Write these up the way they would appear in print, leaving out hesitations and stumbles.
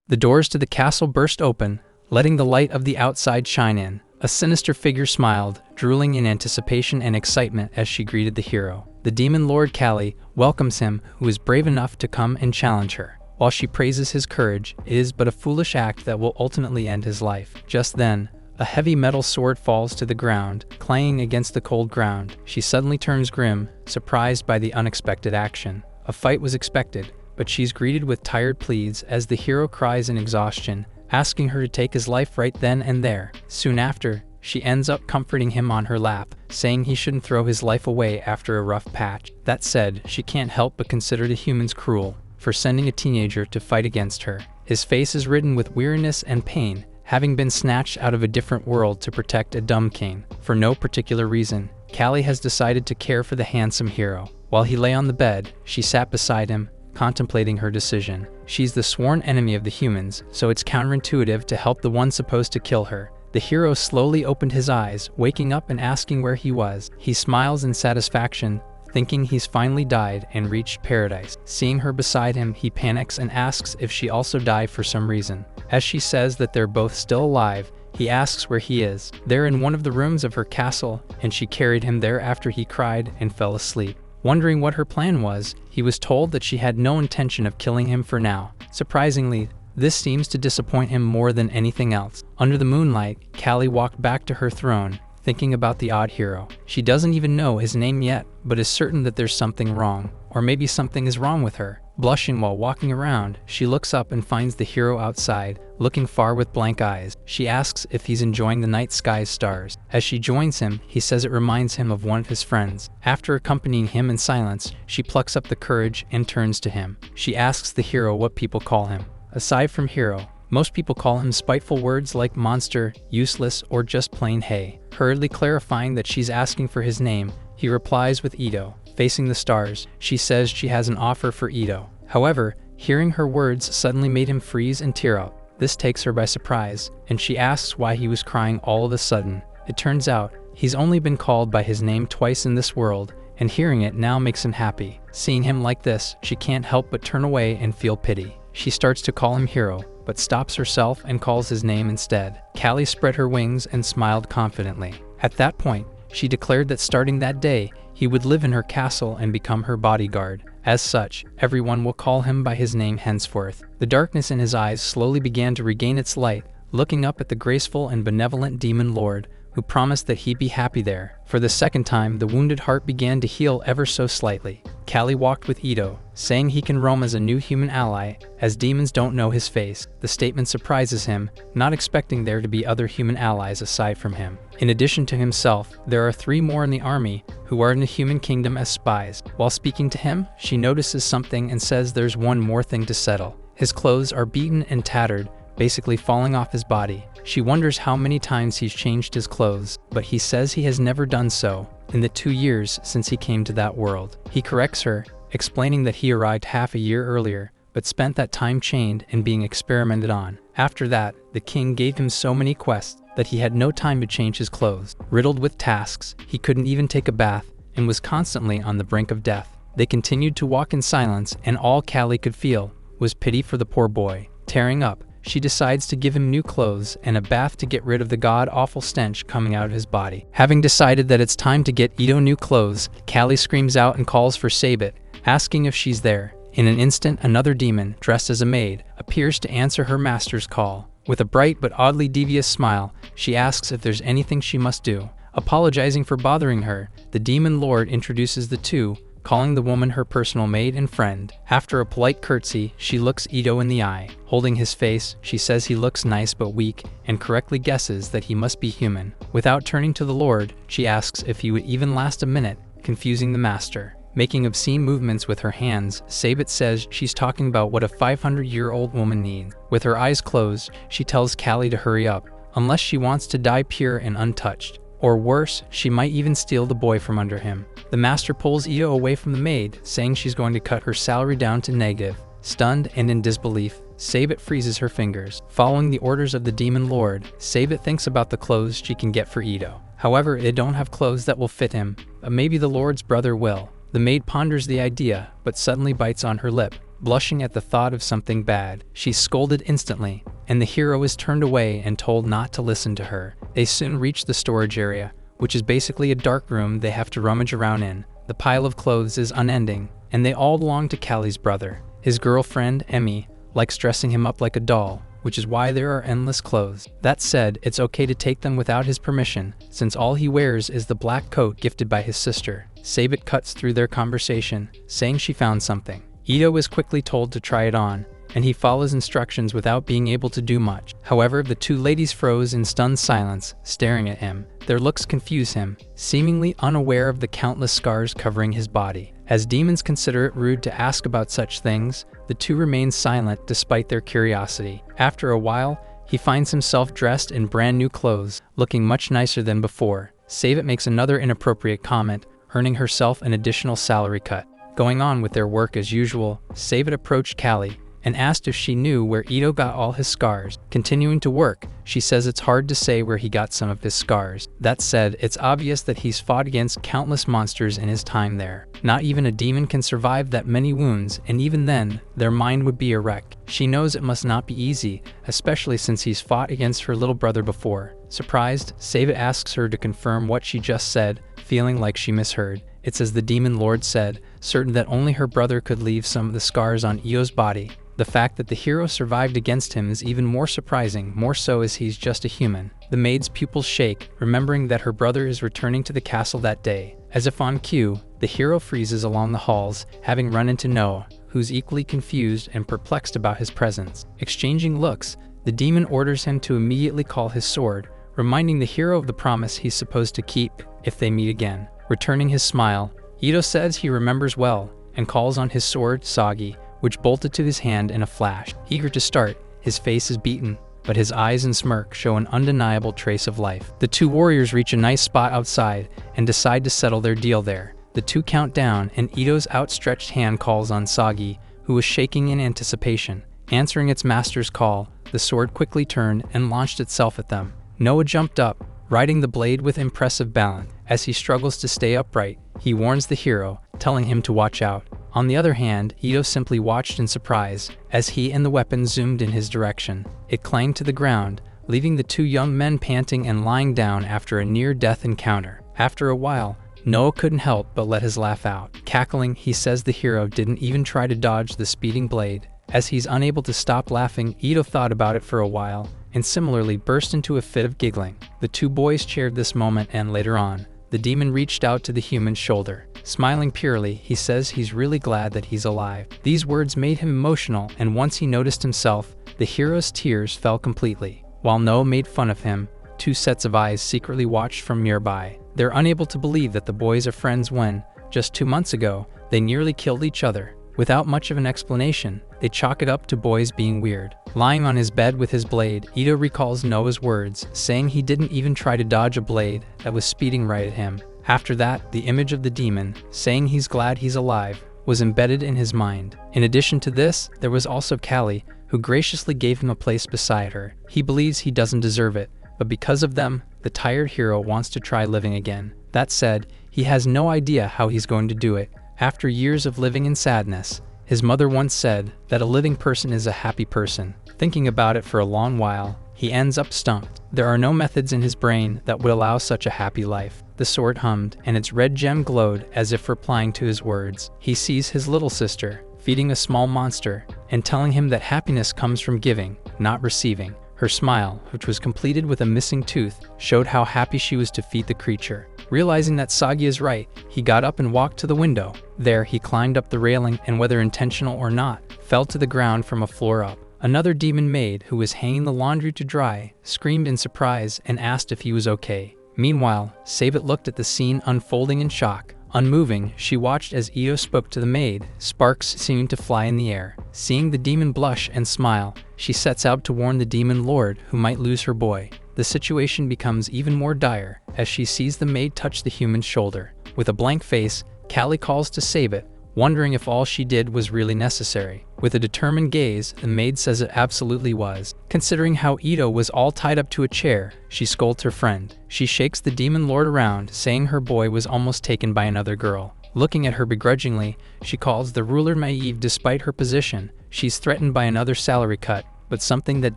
The doors to the castle burst open, letting the light of the outside shine in. A sinister figure smiled, drooling in anticipation and excitement as she greeted the hero. The demon lord Kali welcomes him, who is brave enough to come and challenge her. While she praises his courage, it is but a foolish act that will ultimately end his life. Just then, a heavy metal sword falls to the ground, clanging against the cold ground. She suddenly turns grim, surprised by the unexpected action. A fight was expected, but she's greeted with tired pleas as the hero cries in exhaustion, asking her to take his life right then and there. Soon after, she ends up comforting him on her lap, saying he shouldn't throw his life away after a rough patch. That said, she can't help but consider the humans cruel for sending a teenager to fight against her. His face is ridden with weariness and pain, having been snatched out of a different world to protect a dumb king. For no particular reason, Kali has decided to care for the handsome hero. While he lay on the bed, she sat beside him, contemplating her decision. She's the sworn enemy of the humans, so it's counterintuitive to help the one supposed to kill her. The hero slowly opened his eyes, waking up and asking where he was. He smiles in satisfaction, thinking he's finally died and reached paradise. Seeing her beside him, he panics and asks if she also died for some reason. As she says that they're both still alive, he asks where he is. They're in one of the rooms of her castle, and she carried him there after he cried and fell asleep. Wondering what her plan was, he was told that she had no intention of killing him for now. Surprisingly, this seems to disappoint him more than anything else. Under the moonlight, Kali walked back to her throne, thinking about the odd hero. She doesn't even know his name yet, but is certain that there's something wrong, or maybe something is wrong with her. Blushing while walking around, she looks up and finds the hero outside, looking far with blank eyes. She asks if he's enjoying the night sky's stars. As she joins him, he says it reminds him of one of his friends. After accompanying him in silence, she plucks up the courage and turns to him. She asks the hero what people call him. Aside from hero, most people call him spiteful words like monster, useless, or just plain hey. Hurriedly clarifying that she's asking for his name, he replies with Ito. Facing the stars, she says she has an offer for Ito. However, hearing her words suddenly made him freeze and tear up. This takes her by surprise, and she asks why he was crying all of a sudden. It turns out, he's only been called by his name twice in this world, and hearing it now makes him happy. Seeing him like this, she can't help but turn away and feel pity. She starts to call him hero, but stops herself and calls his name instead. Kali spread her wings and smiled confidently. At that point, she declared that starting that day, he would live in her castle and become her bodyguard. As such, everyone will call him by his name henceforth. The darkness in his eyes slowly began to regain its light, looking up at the graceful and benevolent demon lord, who promised that he'd be happy there. For the second time, the wounded heart began to heal ever so slightly. Kali walked with Ito, saying he can roam as a new human ally, as demons don't know his face. The statement surprises him, not expecting there to be other human allies aside from him. In addition to himself, there are 3 more in the army who are in the human kingdom as spies. While speaking to him, she notices something and says there's one more thing to settle. His clothes are beaten and tattered, basically falling off his body. She wonders how many times he's changed his clothes, but he says he has never done so in the 2 years since he came to that world. He corrects her, explaining that he arrived half a year earlier, but spent that time chained and being experimented on. After that, the king gave him so many quests that he had no time to change his clothes. Riddled with tasks, he couldn't even take a bath and was constantly on the brink of death. They continued to walk in silence, and all Kali could feel was pity for the poor boy. Tearing up, she decides to give him new clothes and a bath to get rid of the god-awful stench coming out of his body. Having decided that it's time to get Ito new clothes, Kali screams out and calls for Sabit, asking if she's there. In an instant, another demon, dressed as a maid, appears to answer her master's call. With a bright but oddly devious smile, she asks if there's anything she must do. Apologizing for bothering her, the demon lord introduces the two, calling the woman her personal maid and friend. After a polite curtsy, she looks Ito in the eye. Holding his face, she says he looks nice but weak, and correctly guesses that he must be human. Without turning to the lord, she asks if he would even last a minute, confusing the master. Making obscene movements with her hands, Sabit says she's talking about what a 500-year-old woman needs. With her eyes closed, she tells Kali to hurry up, unless she wants to die pure and untouched. Or worse, she might even steal the boy from under him. The master pulls Ito away from the maid, saying she's going to cut her salary down to negative. Stunned and in disbelief, Sabit freezes her fingers. Following the orders of the demon lord, Sabit thinks about the clothes she can get for Ito. However, they don't have clothes that will fit him, but maybe the lord's brother will. The maid ponders the idea, but suddenly bites on her lip. blushing at the thought of something bad. She's scolded instantly, and the hero is turned away and told not to listen to her. They soon reach the storage area, which is basically a dark room they have to rummage around in. The pile of clothes is unending, and they all belong to Callie's brother. His girlfriend, Emmy, likes dressing him up like a doll, which is why there are endless clothes. That said, it's okay to take them without his permission, since all he wears is the black coat gifted by his sister. Sabet cuts through their conversation, saying she found something. Ito is quickly told to try it on, and he follows instructions without being able to do much. However, the two ladies froze in stunned silence, staring at him. Their looks confuse him, seemingly unaware of the countless scars covering his body. As demons consider it rude to ask about such things, the two remain silent despite their curiosity. After a while, he finds himself dressed in brand new clothes, looking much nicer than before. Sabet makes another inappropriate comment, earning herself an additional salary cut. Going on with their work as usual, Sabet approached Callie and asked if she knew where Ito got all his scars. Continuing to work, she says it's hard to say where he got some of his scars. That said, it's obvious that he's fought against countless monsters in his time there. Not even a demon can survive that many wounds, and even then, their mind would be a wreck. She knows it must not be easy, especially since he's fought against her little brother before. Surprised, Sabet asks her to confirm what she just said, feeling like she misheard. It's as the demon lord said, certain that only her brother could leave some of the scars on Ito's body. The fact that the hero survived against him is even more surprising, more so as he's just a human. The maid's pupils shake, remembering that her brother is returning to the castle that day. As if on cue, the hero freezes along the halls, having run into Noah, who's equally confused and perplexed about his presence. Exchanging looks, the demon orders him to immediately call his sword, reminding the hero of the promise he's supposed to keep if they meet again. Returning his smile, Ito says he remembers well and calls on his sword, Sagi, which bolted to his hand in a flash. Eager to start, his face is beaten, but his eyes and smirk show an undeniable trace of life. The two warriors reach a nice spot outside and decide to settle their deal there. The two count down, and Ito's outstretched hand calls on Sagi, who was shaking in anticipation. Answering its master's call, the sword quickly turned and launched itself at them. Noah jumped up, riding the blade with impressive balance. As he struggles to stay upright, he warns the hero, telling him to watch out. On the other hand, Ito simply watched in surprise as he and the weapon zoomed in his direction. It clanged to the ground, leaving the two young men panting and lying down after a near-death encounter. After a while, Noah couldn't help but let his laugh out. Cackling, he says the hero didn't even try to dodge the speeding blade. As he's unable to stop laughing, Ito thought about it for a while and similarly burst into a fit of giggling. The two boys cheered this moment, and later on, the demon reached out to the human's shoulder. Smiling purely, he says he's really glad that he's alive. These words made him emotional, and once he noticed himself, the hero's tears fell completely. While Noah made fun of him, two sets of eyes secretly watched from nearby. They're unable to believe that the boys are friends when, just 2 months ago, they nearly killed each other. Without much of an explanation, they chalk it up to boys being weird. Lying on his bed with his blade, Ito recalls Noah's words, saying he didn't even try to dodge a blade that was speeding right at him. After that, the image of the demon, saying he's glad he's alive, was embedded in his mind. In addition to this, there was also Callie, who graciously gave him a place beside her. He believes he doesn't deserve it, but because of them, the tired hero wants to try living again. That said, he has no idea how he's going to do it. After years of living in sadness, his mother once said that a living person is a happy person. Thinking about it for a long while, he ends up stumped. There are no methods in his brain that would allow such a happy life. The sword hummed, and its red gem glowed as if replying to his words. He sees his little sister feeding a small monster and telling him that happiness comes from giving, not receiving. Her smile, which was completed with a missing tooth, showed how happy she was to feed the creature. Realizing that Sagi is right, he got up and walked to the window. There, he climbed up the railing and, whether intentional or not, fell to the ground from a floor up. Another demon maid, who was hanging the laundry to dry, screamed in surprise and asked if he was okay. Meanwhile, Sabet looked at the scene unfolding in shock. Unmoving, she watched as Ito spoke to the maid, sparks seeming to fly in the air. Seeing the demon blush and smile, she sets out to warn the demon lord who might lose her boy. The situation becomes even more dire as she sees the maid touch the human's shoulder. With a blank face, Callie calls to Sabet, wondering if all she did was really necessary. With a determined gaze, the maid says it absolutely was. Considering how Ito was all tied up to a chair, she scolds her friend. She shakes the demon lord around, saying her boy was almost taken by another girl. Looking at her begrudgingly, she calls the ruler naive despite her position. She's threatened by another salary cut, but something that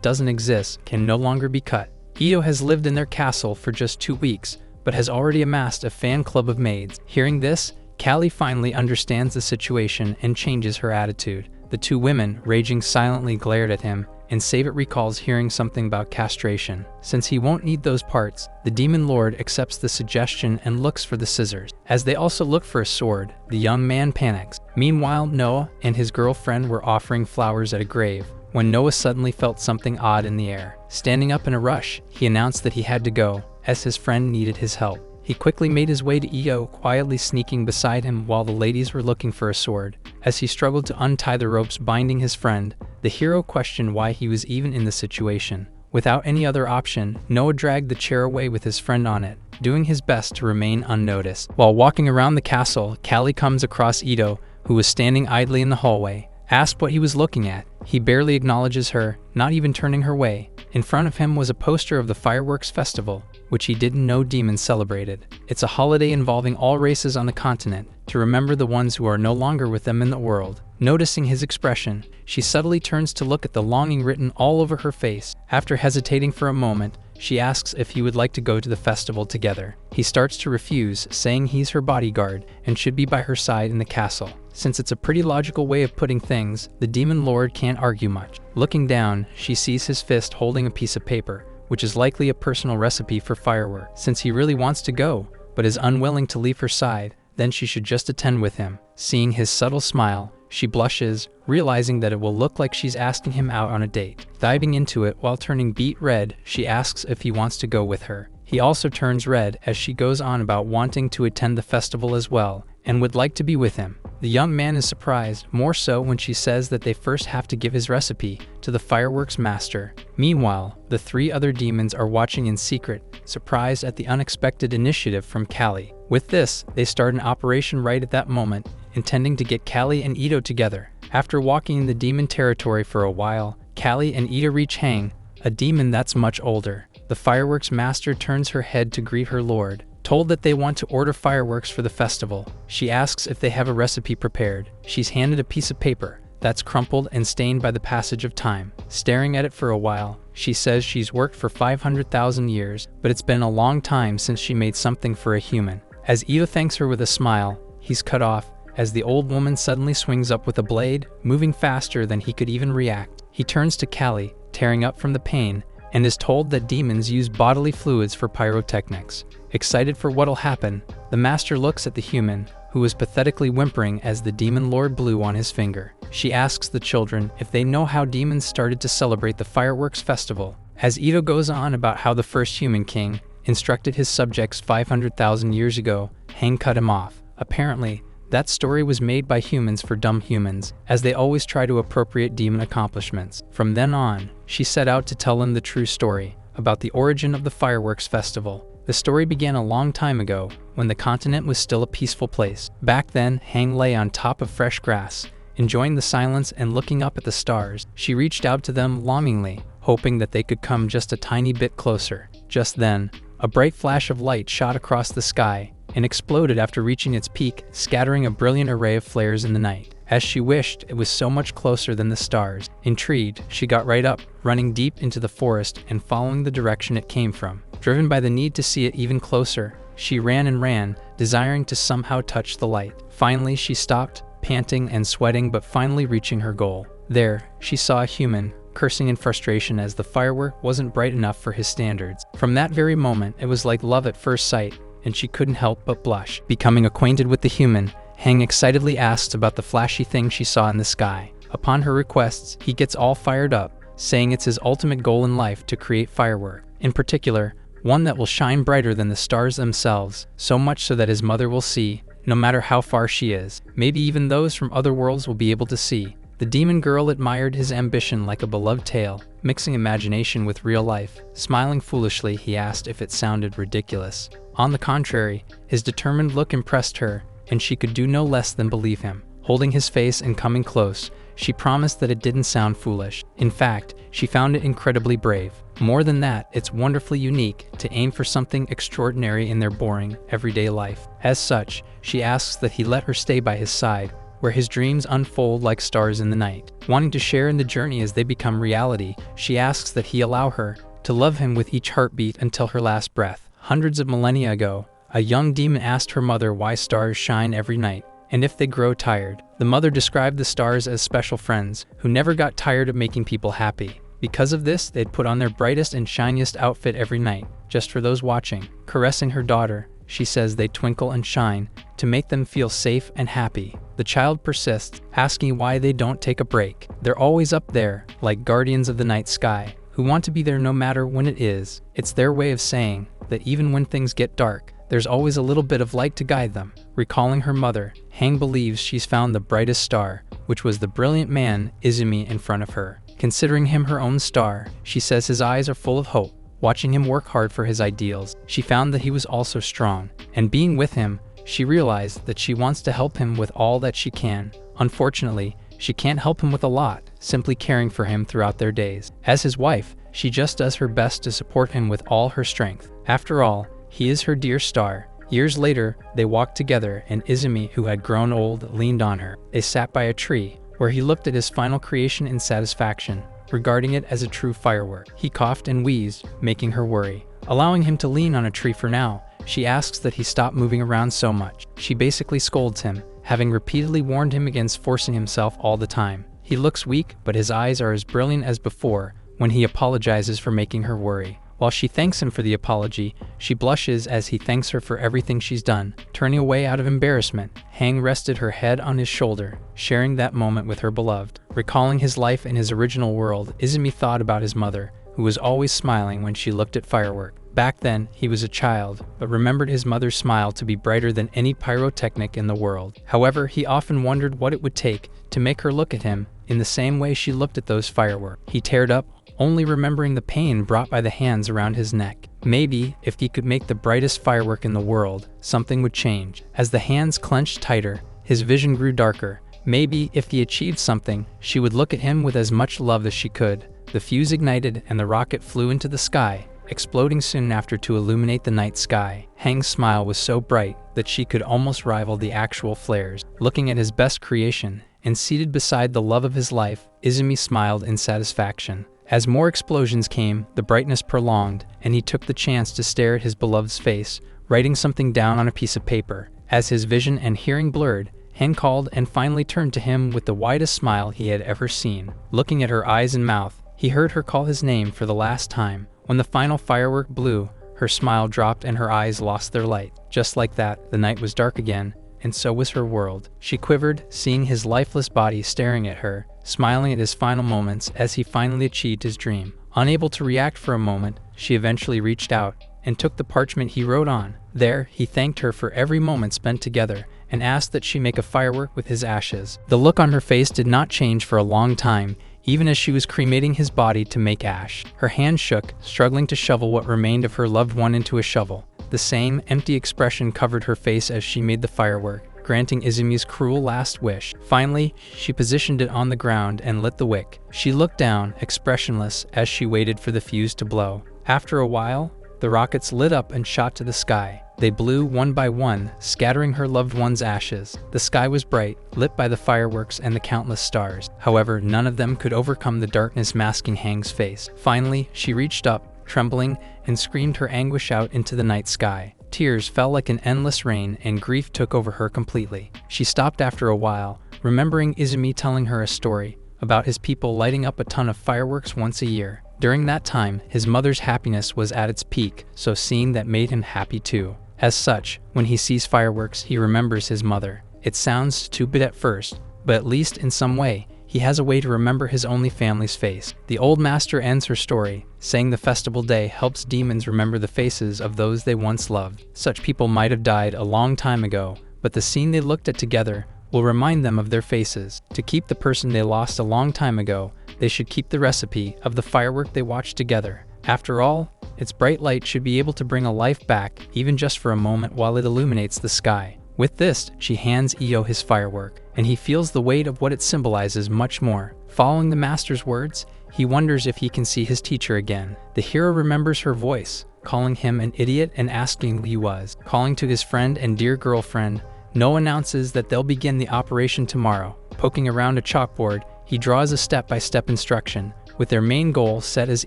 doesn't exist can no longer be cut. Ito has lived in their castle for just 2 weeks, but has already amassed a fan club of maids. Hearing this, Callie finally understands the situation and changes her attitude. The two women, raging silently, glared at him, and Savit recalls hearing something about castration. Since he won't need those parts, the demon lord accepts the suggestion and looks for the scissors. As they also look for a sword, the young man panics. Meanwhile, Noah and his girlfriend were offering flowers at a grave, when Noah suddenly felt something odd in the air. Standing up in a rush, he announced that he had to go, as his friend needed his help. He quickly made his way to Io, quietly sneaking beside him while the ladies were looking for a sword. As he struggled to untie the ropes binding his friend, the hero questioned why he was even in the situation. Without any other option, Noah dragged the chair away with his friend on it, doing his best to remain unnoticed. While walking around the castle, Callie comes across Ito, who was standing idly in the hallway. Asked what he was looking at, he barely acknowledges her, not even turning her way. In front of him was a poster of the fireworks festival, which he didn't know demons celebrated. It's a holiday involving all races on the continent, to remember the ones who are no longer with them in the world. Noticing his expression, she subtly turns to look at the longing written all over her face. After hesitating for a moment, she asks if he would like to go to the festival together. He starts to refuse, saying he's her bodyguard and should be by her side in the castle. Since it's a pretty logical way of putting things, the demon lord can't argue much. Looking down, she sees his fist holding a piece of paper, which is likely a personal recipe for fireworks. Since he really wants to go, but is unwilling to leave her side, then she should just attend with him. Seeing his subtle smile, she blushes, realizing that it will look like she's asking him out on a date. Diving into it while turning beet red, she asks if he wants to go with her. He also turns red as she goes on about wanting to attend the festival as well, and would like to be with him. The young man is surprised, more so when she says that they first have to give his recipe to the fireworks master. Meanwhile, the 3 other demons are watching in secret, surprised at the unexpected initiative from Callie. With this, they start an operation right at that moment, intending to get Callie and Ito together. After walking in the demon territory for a while, Callie and Ito reach Hang, a demon that's much older. The fireworks master turns her head to greet her lord. Told that they want to order fireworks for the festival, she asks if they have a recipe prepared. She's handed a piece of paper that's crumpled and stained by the passage of time. Staring at it for a while, she says she's worked for 500,000 years, but it's been a long time since she made something for a human. As Ito thanks her with a smile, he's cut off, as the old woman suddenly swings up with a blade, moving faster than he could even react. He turns to Callie, tearing up from the pain, and is told that demons use bodily fluids for pyrotechnics. Excited for what'll happen, the master looks at the human, who is pathetically whimpering as the demon lord blew on his finger. She asks the children if they know how demons started to celebrate the fireworks festival. As Ito goes on about how the first human king instructed his subjects 500,000 years ago, Hang cut him off. Apparently, that story was made by humans for dumb humans, as they always try to appropriate demon accomplishments. From then on, she set out to tell him the true story about the origin of the fireworks festival. The story began a long time ago, when the continent was still a peaceful place. Back then, Hang lay on top of fresh grass, enjoying the silence and looking up at the stars. She reached out to them longingly, hoping that they could come just a tiny bit closer. Just then, a bright flash of light shot across the sky and exploded after reaching its peak, scattering a brilliant array of flares in the night. As she wished, it was so much closer than the stars. Intrigued, she got right up, running deep into the forest and following the direction it came from. Driven by the need to see it even closer, she ran and ran, desiring to somehow touch the light. Finally, she stopped, panting and sweating, but finally reaching her goal. There, she saw a human, cursing in frustration as the firework wasn't bright enough for his standards. From that very moment, it was like love at first sight, and she couldn't help but blush. Becoming acquainted with the human, Hang excitedly asks about the flashy thing she saw in the sky. Upon her requests, he gets all fired up, saying it's his ultimate goal in life to create firework. In particular, one that will shine brighter than the stars themselves, so much so that his mother will see, no matter how far she is. Maybe even those from other worlds will be able to see. The demon girl admired his ambition like a beloved tale, mixing imagination with real life. Smiling foolishly, he asked if it sounded ridiculous. On the contrary, his determined look impressed her, and she could do no less than believe him. Holding his face and coming close, she promised that it didn't sound foolish. In fact, she found it incredibly brave. More than that, it's wonderfully unique to aim for something extraordinary in their boring, everyday life. As such, she asks that he let her stay by his side, where his dreams unfold like stars in the night. Wanting to share in the journey as they become reality, she asks that he allow her to love him with each heartbeat until her last breath. Hundreds of millennia ago, a young demon asked her mother why stars shine every night, and if they grow tired. The mother described the stars as special friends who never got tired of making people happy. Because of this, they'd put on their brightest and shiniest outfit every night, just for those watching. Caressing her daughter, she says they twinkle and shine to make them feel safe and happy. The child persists, asking why they don't take a break. They're always up there, like guardians of the night sky, who want to be there no matter when it is. It's their way of saying that even when things get dark, there's always a little bit of light to guide them. Recalling her mother, Hang believes she's found the brightest star, which was the brilliant man Izumi in front of her. Considering him her own star, she says his eyes are full of hope. Watching him work hard for his ideals, she found that he was also strong, and being with him, she realized that she wants to help him with all that she can. Unfortunately, she can't help him with a lot, simply caring for him throughout their days. As his wife, she just does her best to support him with all her strength. After all, he is her dear star. Years later, they walked together, and Izumi, who had grown old, leaned on her. They sat by a tree, where he looked at his final creation in satisfaction, regarding it as a true firework. He coughed and wheezed, making her worry. Allowing him to lean on a tree for now, she asks that he stop moving around so much. She basically scolds him, having repeatedly warned him against forcing himself all the time. He looks weak, but his eyes are as brilliant as before when he apologizes for making her worry. While she thanks him for the apology, she blushes as he thanks her for everything she's done. Turning away out of embarrassment, Hang rested her head on his shoulder, sharing that moment with her beloved. Recalling his life in his original world, Izumi thought about his mother, who was always smiling when she looked at firework. Back then, he was a child, but remembered his mother's smile to be brighter than any pyrotechnic in the world. However, he often wondered what it would take to make her look at him in the same way she looked at those fireworks. He teared up, only remembering the pain brought by the hands around his neck. Maybe, if he could make the brightest firework in the world, something would change. As the hands clenched tighter, his vision grew darker. Maybe, if he achieved something, she would look at him with as much love as she could. The fuse ignited and the rocket flew into the sky, exploding soon after to illuminate the night sky. Hang's smile was so bright that she could almost rival the actual flares. Looking at his best creation, and seated beside the love of his life, Izumi smiled in satisfaction. As more explosions came, the brightness prolonged, and he took the chance to stare at his beloved's face, writing something down on a piece of paper. As his vision and hearing blurred, Hen called and finally turned to him with the widest smile he had ever seen. Looking at her eyes and mouth, he heard her call his name for the last time. When the final firework blew, her smile dropped and her eyes lost their light. Just like that, the night was dark again, and so was her world. She quivered, seeing his lifeless body staring at her, smiling at his final moments as he finally achieved his dream. Unable to react for a moment, she eventually reached out and took the parchment he wrote on. There, he thanked her for every moment spent together and asked that she make a firework with his ashes. The look on her face did not change for a long time, even as she was cremating his body to make ash. Her hand shook, struggling to shovel what remained of her loved one into a shovel. The same empty expression covered her face as she made the firework, granting Izumi's cruel last wish. Finally, she positioned it on the ground and lit the wick. She looked down, expressionless, as she waited for the fuse to blow. After a while, the rockets lit up and shot to the sky. They blew one by one, scattering her loved one's ashes. The sky was bright, lit by the fireworks and the countless stars. However, none of them could overcome the darkness masking Hang's face. Finally, she reached up, trembling, and screamed her anguish out into the night sky. Tears fell like an endless rain, and grief took over her completely. She stopped after a while, remembering Izumi telling her a story about his people lighting up a ton of fireworks once a year. During that time, his mother's happiness was at its peak, so seeing that made him happy too. As such, when he sees fireworks, he remembers his mother. It sounds stupid at first, but at least in some way, he has a way to remember his only family's face. The old master ends her story, saying the festival day helps demons remember the faces of those they once loved. Such people might have died a long time ago, but the scene they looked at together will remind them of their faces. To keep the person they lost a long time ago, they should keep the recipe of the firework they watched together. After all, its bright light should be able to bring a life back, even just for a moment while it illuminates the sky. With this, she hands Ito his firework, and he feels the weight of what it symbolizes much more. Following the master's words, he wonders if he can see his teacher again. The hero remembers her voice, calling him an idiot and asking who he was. Calling to his friend and dear girlfriend, Noah announces that they'll begin the operation tomorrow. Poking around a chalkboard, he draws a step-by-step instruction, with their main goal set as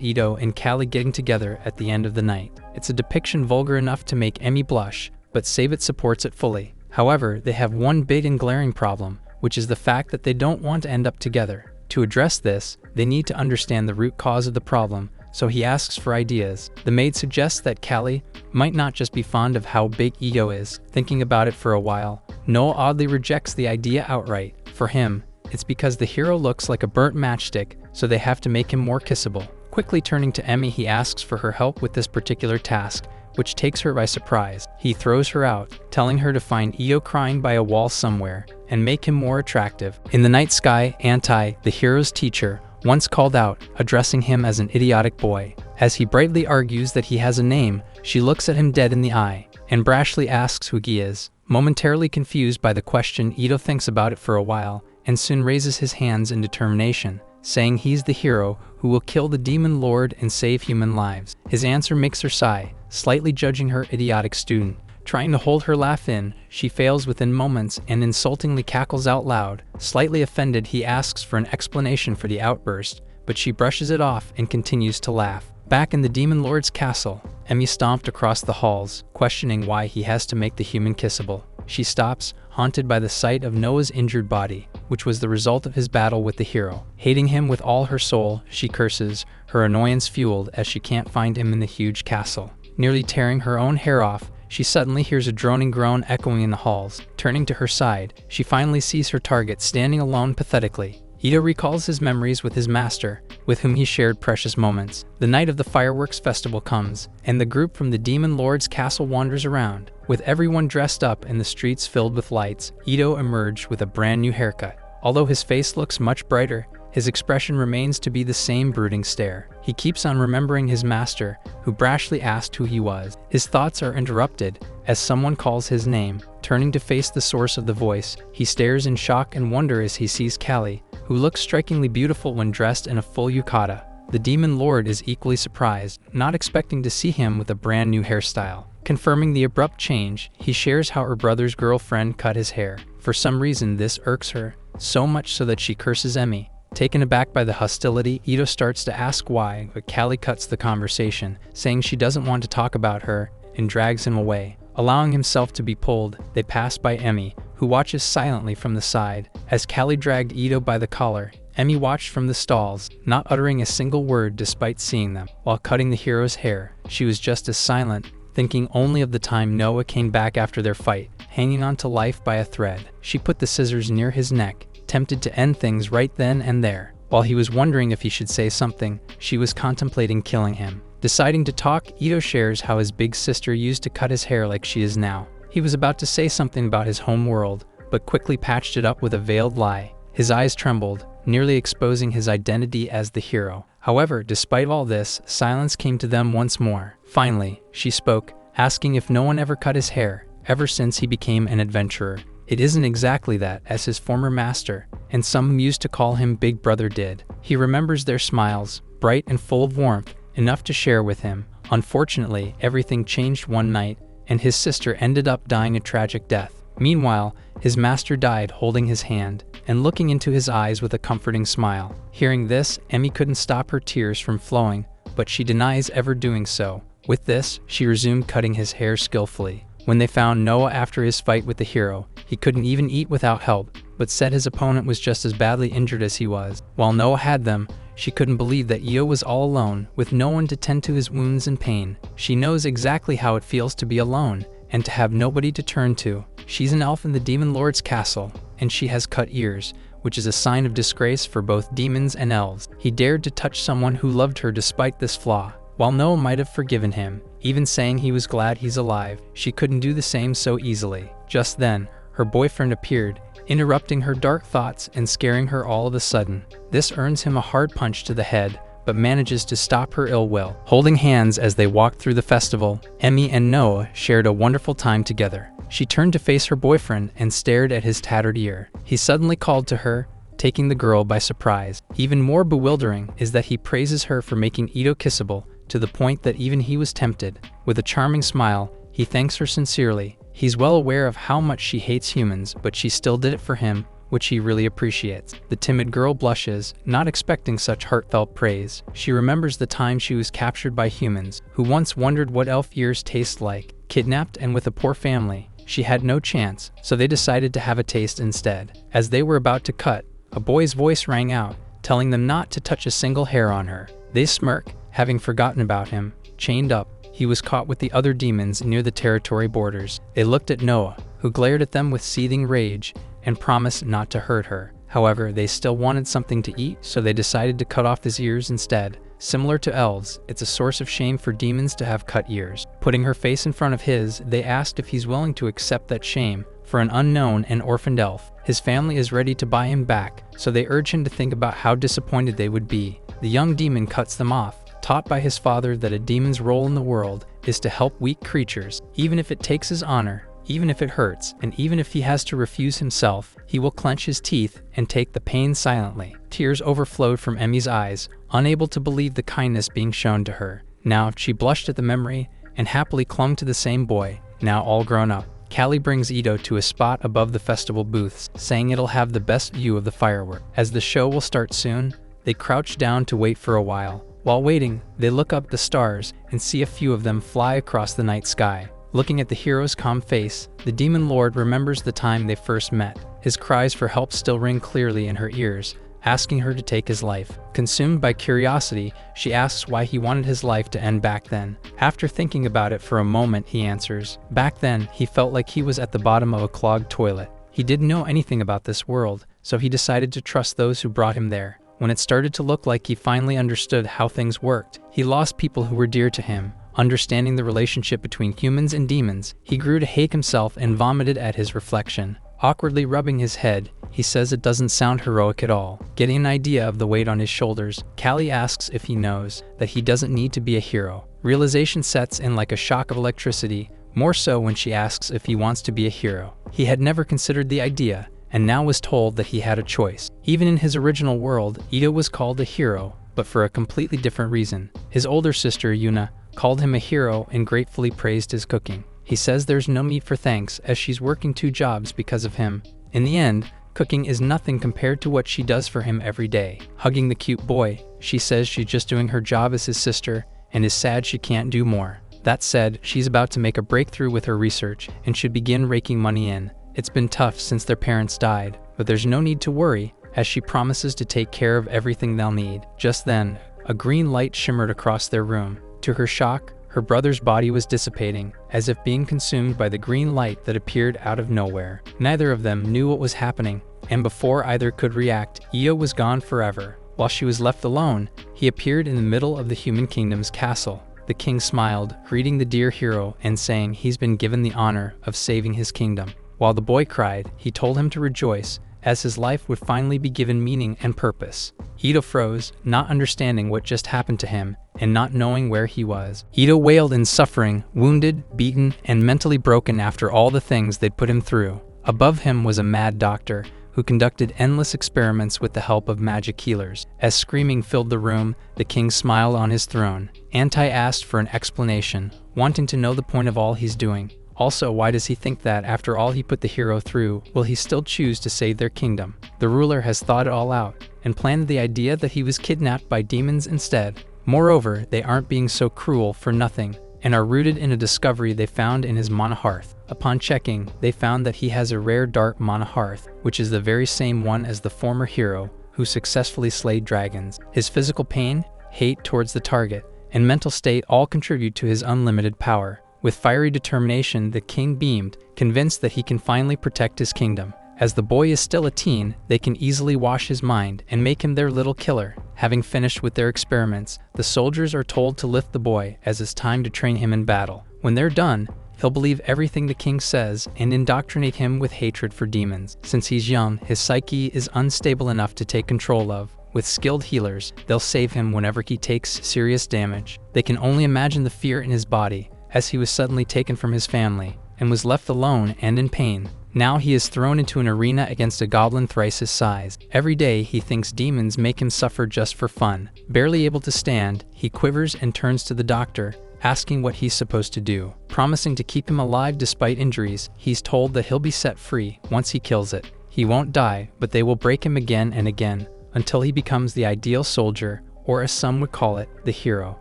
Ito and Callie getting together at the end of the night. It's a depiction vulgar enough to make Emmy blush, but Save It supports it fully. However, they have one big and glaring problem, which is the fact that they don't want to end up together. To address this, they need to understand the root cause of the problem, so he asks for ideas. The maid suggests that Callie might not just be fond of how big Ito is. Thinking about it for a while, Noah oddly rejects the idea outright. For him, it's because the hero looks like a burnt matchstick, so they have to make him more kissable. Quickly turning to Emmy, he asks for her help with this particular task, which takes her by surprise. He throws her out, telling her to find Ito crying by a wall somewhere and make him more attractive. In the night sky, Anti, the hero's teacher, once called out, addressing him as an idiotic boy. As he brightly argues that he has a name, she looks at him dead in the eye and brashly asks who he is. Momentarily confused by the question, Ito thinks about it for a while and soon raises his hands in determination, saying he's the hero who will kill the demon lord and save human lives. His answer makes her sigh, slightly judging her idiotic student. Trying to hold her laugh in, she fails within moments and insultingly cackles out loud. Slightly offended, he asks for an explanation for the outburst, but she brushes it off and continues to laugh. Back in the demon lord's castle, Emmy stomped across the halls, questioning why he has to make the human kissable. She stops, haunted by the sight of Noah's injured body, which was the result of his battle with the hero. Hating him with all her soul, she curses, her annoyance fueled as she can't find him in the huge castle. Nearly tearing her own hair off, she suddenly hears a droning groan echoing in the halls. Turning to her side, she finally sees her target standing alone pathetically. Ito recalls his memories with his master, with whom he shared precious moments. The night of the fireworks festival comes, and the group from the Demon Lord's castle wanders around. With everyone dressed up and the streets filled with lights, Ito emerged with a brand new haircut. Although his face looks much brighter, his expression remains to be the same brooding stare. He keeps on remembering his master, who brashly asked who he was. His thoughts are interrupted as someone calls his name. Turning to face the source of the voice, he stares in shock and wonder as he sees Callie, who looks strikingly beautiful when dressed in a full yukata. The Demon Lord is equally surprised, not expecting to see him with a brand new hairstyle. Confirming the abrupt change, he shares how her brother's girlfriend cut his hair. For some reason, this irks her, so much so that she curses Emmy. Taken aback by the hostility, Ito starts to ask why, but Callie cuts the conversation, saying she doesn't want to talk about her, and drags him away. Allowing himself to be pulled, they pass by Emmy, who watches silently from the side. As Callie dragged Ito by the collar, Emmy watched from the stalls, not uttering a single word despite seeing them. While cutting the hero's hair, she was just as silent, thinking only of the time Noah came back after their fight, hanging on to life by a thread. She put the scissors near his neck, tempted to end things right then and there. While he was wondering if he should say something, she was contemplating killing him. Deciding to talk, Ito shares how his big sister used to cut his hair like she is now. He was about to say something about his home world, but quickly patched it up with a veiled lie. His eyes trembled, nearly exposing his identity as the hero. However, despite all this, silence came to them once more. Finally, she spoke, asking if no one ever cut his hair, ever since he became an adventurer. It isn't exactly that, as his former master, and some used to call him Big Brother, did. He remembers their smiles, bright and full of warmth, enough to share with him. Unfortunately, everything changed one night, and his sister ended up dying a tragic death. Meanwhile, his master died holding his hand, and looking into his eyes with a comforting smile. Hearing this, Emmy couldn't stop her tears from flowing, but she denies ever doing so. With this, she resumed cutting his hair skillfully. When they found Noah after his fight with the hero, he couldn't even eat without help, but said his opponent was just as badly injured as he was. While Noah had them, she couldn't believe that Io was all alone, with no one to tend to his wounds and pain. She knows exactly how it feels to be alone, and to have nobody to turn to. She's an elf in the Demon Lord's castle, and she has cut ears, which is a sign of disgrace for both demons and elves. He dared to touch someone who loved her despite this flaw. While Noah might have forgiven him, even saying he was glad he's alive, she couldn't do the same so easily. Just then, her boyfriend appeared, interrupting her dark thoughts and scaring her all of a sudden. This earns him a hard punch to the head, but manages to stop her ill will. Holding hands as they walked through the festival, Emmy and Noah shared a wonderful time together. She turned to face her boyfriend and stared at his tattered ear. He suddenly called to her, taking the girl by surprise. Even more bewildering is that he praises her for making Ito kissable, to the point that even he was tempted. With a charming smile, he thanks her sincerely. He's well aware of how much she hates humans, but she still did it for him, which he really appreciates. The timid girl blushes, not expecting such heartfelt praise. She remembers the time she was captured by humans, who once wondered what elf ears taste like. Kidnapped and with a poor family, she had no chance, so they decided to have a taste instead. As they were about to cut, a boy's voice rang out, telling them not to touch a single hair on her. They smirk, having forgotten about him. Chained up, he was caught with the other demons near the territory borders. They looked at Noah, who glared at them with seething rage, and promised not to hurt her. However, they still wanted something to eat, so they decided to cut off his ears instead. Similar to elves, it's a source of shame for demons to have cut ears. Putting her face in front of his, they asked if he's willing to accept that shame. For an unknown and orphaned elf, his family is ready to buy him back, so they urge him to think about how disappointed they would be. The young demon cuts them off, taught by his father that a demon's role in the world is to help weak creatures, even if it takes his honor, even if it hurts, and even if he has to refuse himself, he will clench his teeth and take the pain silently. Tears overflowed from Emmy's eyes, unable to believe the kindness being shown to her. Now she blushed at the memory and happily clung to the same boy, now all grown up. Callie brings Ito to a spot above the festival booths, saying it'll have the best view of the firework. As the show will start soon, they crouch down to wait for a while. While waiting, they look up the stars and see a few of them fly across the night sky. Looking at the hero's calm face, the demon lord remembers the time they first met. His cries for help still ring clearly in her ears, asking her to take his life. Consumed by curiosity, she asks why he wanted his life to end back then. After thinking about it for a moment, he answers, back then, he felt like he was at the bottom of a clogged toilet. He didn't know anything about this world, so he decided to trust those who brought him there. When it started to look like he finally understood how things worked, he lost people who were dear to him. Understanding the relationship between humans and demons, he grew to hate himself and vomited at his reflection. Awkwardly rubbing his head, he says it doesn't sound heroic at all. Getting an idea of the weight on his shoulders, Callie asks if he knows that he doesn't need to be a hero. Realization sets in like a shock of electricity, more so when she asks if he wants to be a hero. He had never considered the idea, and now was told that he had a choice. Even in his original world, Ito was called a hero, but for a completely different reason. His older sister, Yuna, called him a hero and gratefully praised his cooking. He says there's no need for thanks as she's working 2 jobs because of him. In the end, cooking is nothing compared to what she does for him every day. Hugging the cute boy, she says she's just doing her job as his sister and is sad she can't do more. That said, she's about to make a breakthrough with her research and should begin raking money in. It's been tough since their parents died, but there's no need to worry as she promises to take care of everything they'll need. Just then, a green light shimmered across their room. To her shock, her brother's body was dissipating, as if being consumed by the green light that appeared out of nowhere. Neither of them knew what was happening, and before either could react, Io was gone forever. While she was left alone, he appeared in the middle of the human kingdom's castle. The king smiled, greeting the dear hero and saying he's been given the honor of saving his kingdom. While the boy cried, he told him to rejoice, as his life would finally be given meaning and purpose. Ito froze, not understanding what just happened to him, and not knowing where he was. Ito wailed in suffering, wounded, beaten, and mentally broken after all the things they'd put him through. Above him was a mad doctor, who conducted endless experiments with the help of magic healers. As screaming filled the room, the king smiled on his throne. Anti asked for an explanation, wanting to know the point of all he's doing. Also, why does he think that, after all he put the hero through, will he still choose to save their kingdom? The ruler has thought it all out, and planned the idea that he was kidnapped by demons instead. Moreover, they aren't being so cruel for nothing, and are rooted in a discovery they found in his mana hearth. Upon checking, they found that he has a rare dark mana hearth, which is the very same one as the former hero, who successfully slayed dragons. His physical pain, hate towards the target, and mental state all contribute to his unlimited power. With fiery determination, the king beamed, convinced that he can finally protect his kingdom. As the boy is still a teen, they can easily wash his mind and make him their little killer. Having finished with their experiments, the soldiers are told to lift the boy as it's time to train him in battle. When they're done, he'll believe everything the king says and indoctrinate him with hatred for demons. Since he's young, his psyche is unstable enough to take control of. With skilled healers, they'll save him whenever he takes serious damage. They can only imagine the fear in his body, as he was suddenly taken from his family, and was left alone and in pain. Now he is thrown into an arena against a goblin thrice his size. Every day he thinks demons make him suffer just for fun. Barely able to stand, he quivers and turns to the doctor, asking what he's supposed to do. Promising to keep him alive despite injuries, he's told that he'll be set free once he kills it. He won't die, but they will break him again and again, until he becomes the ideal soldier, or as some would call it, the hero.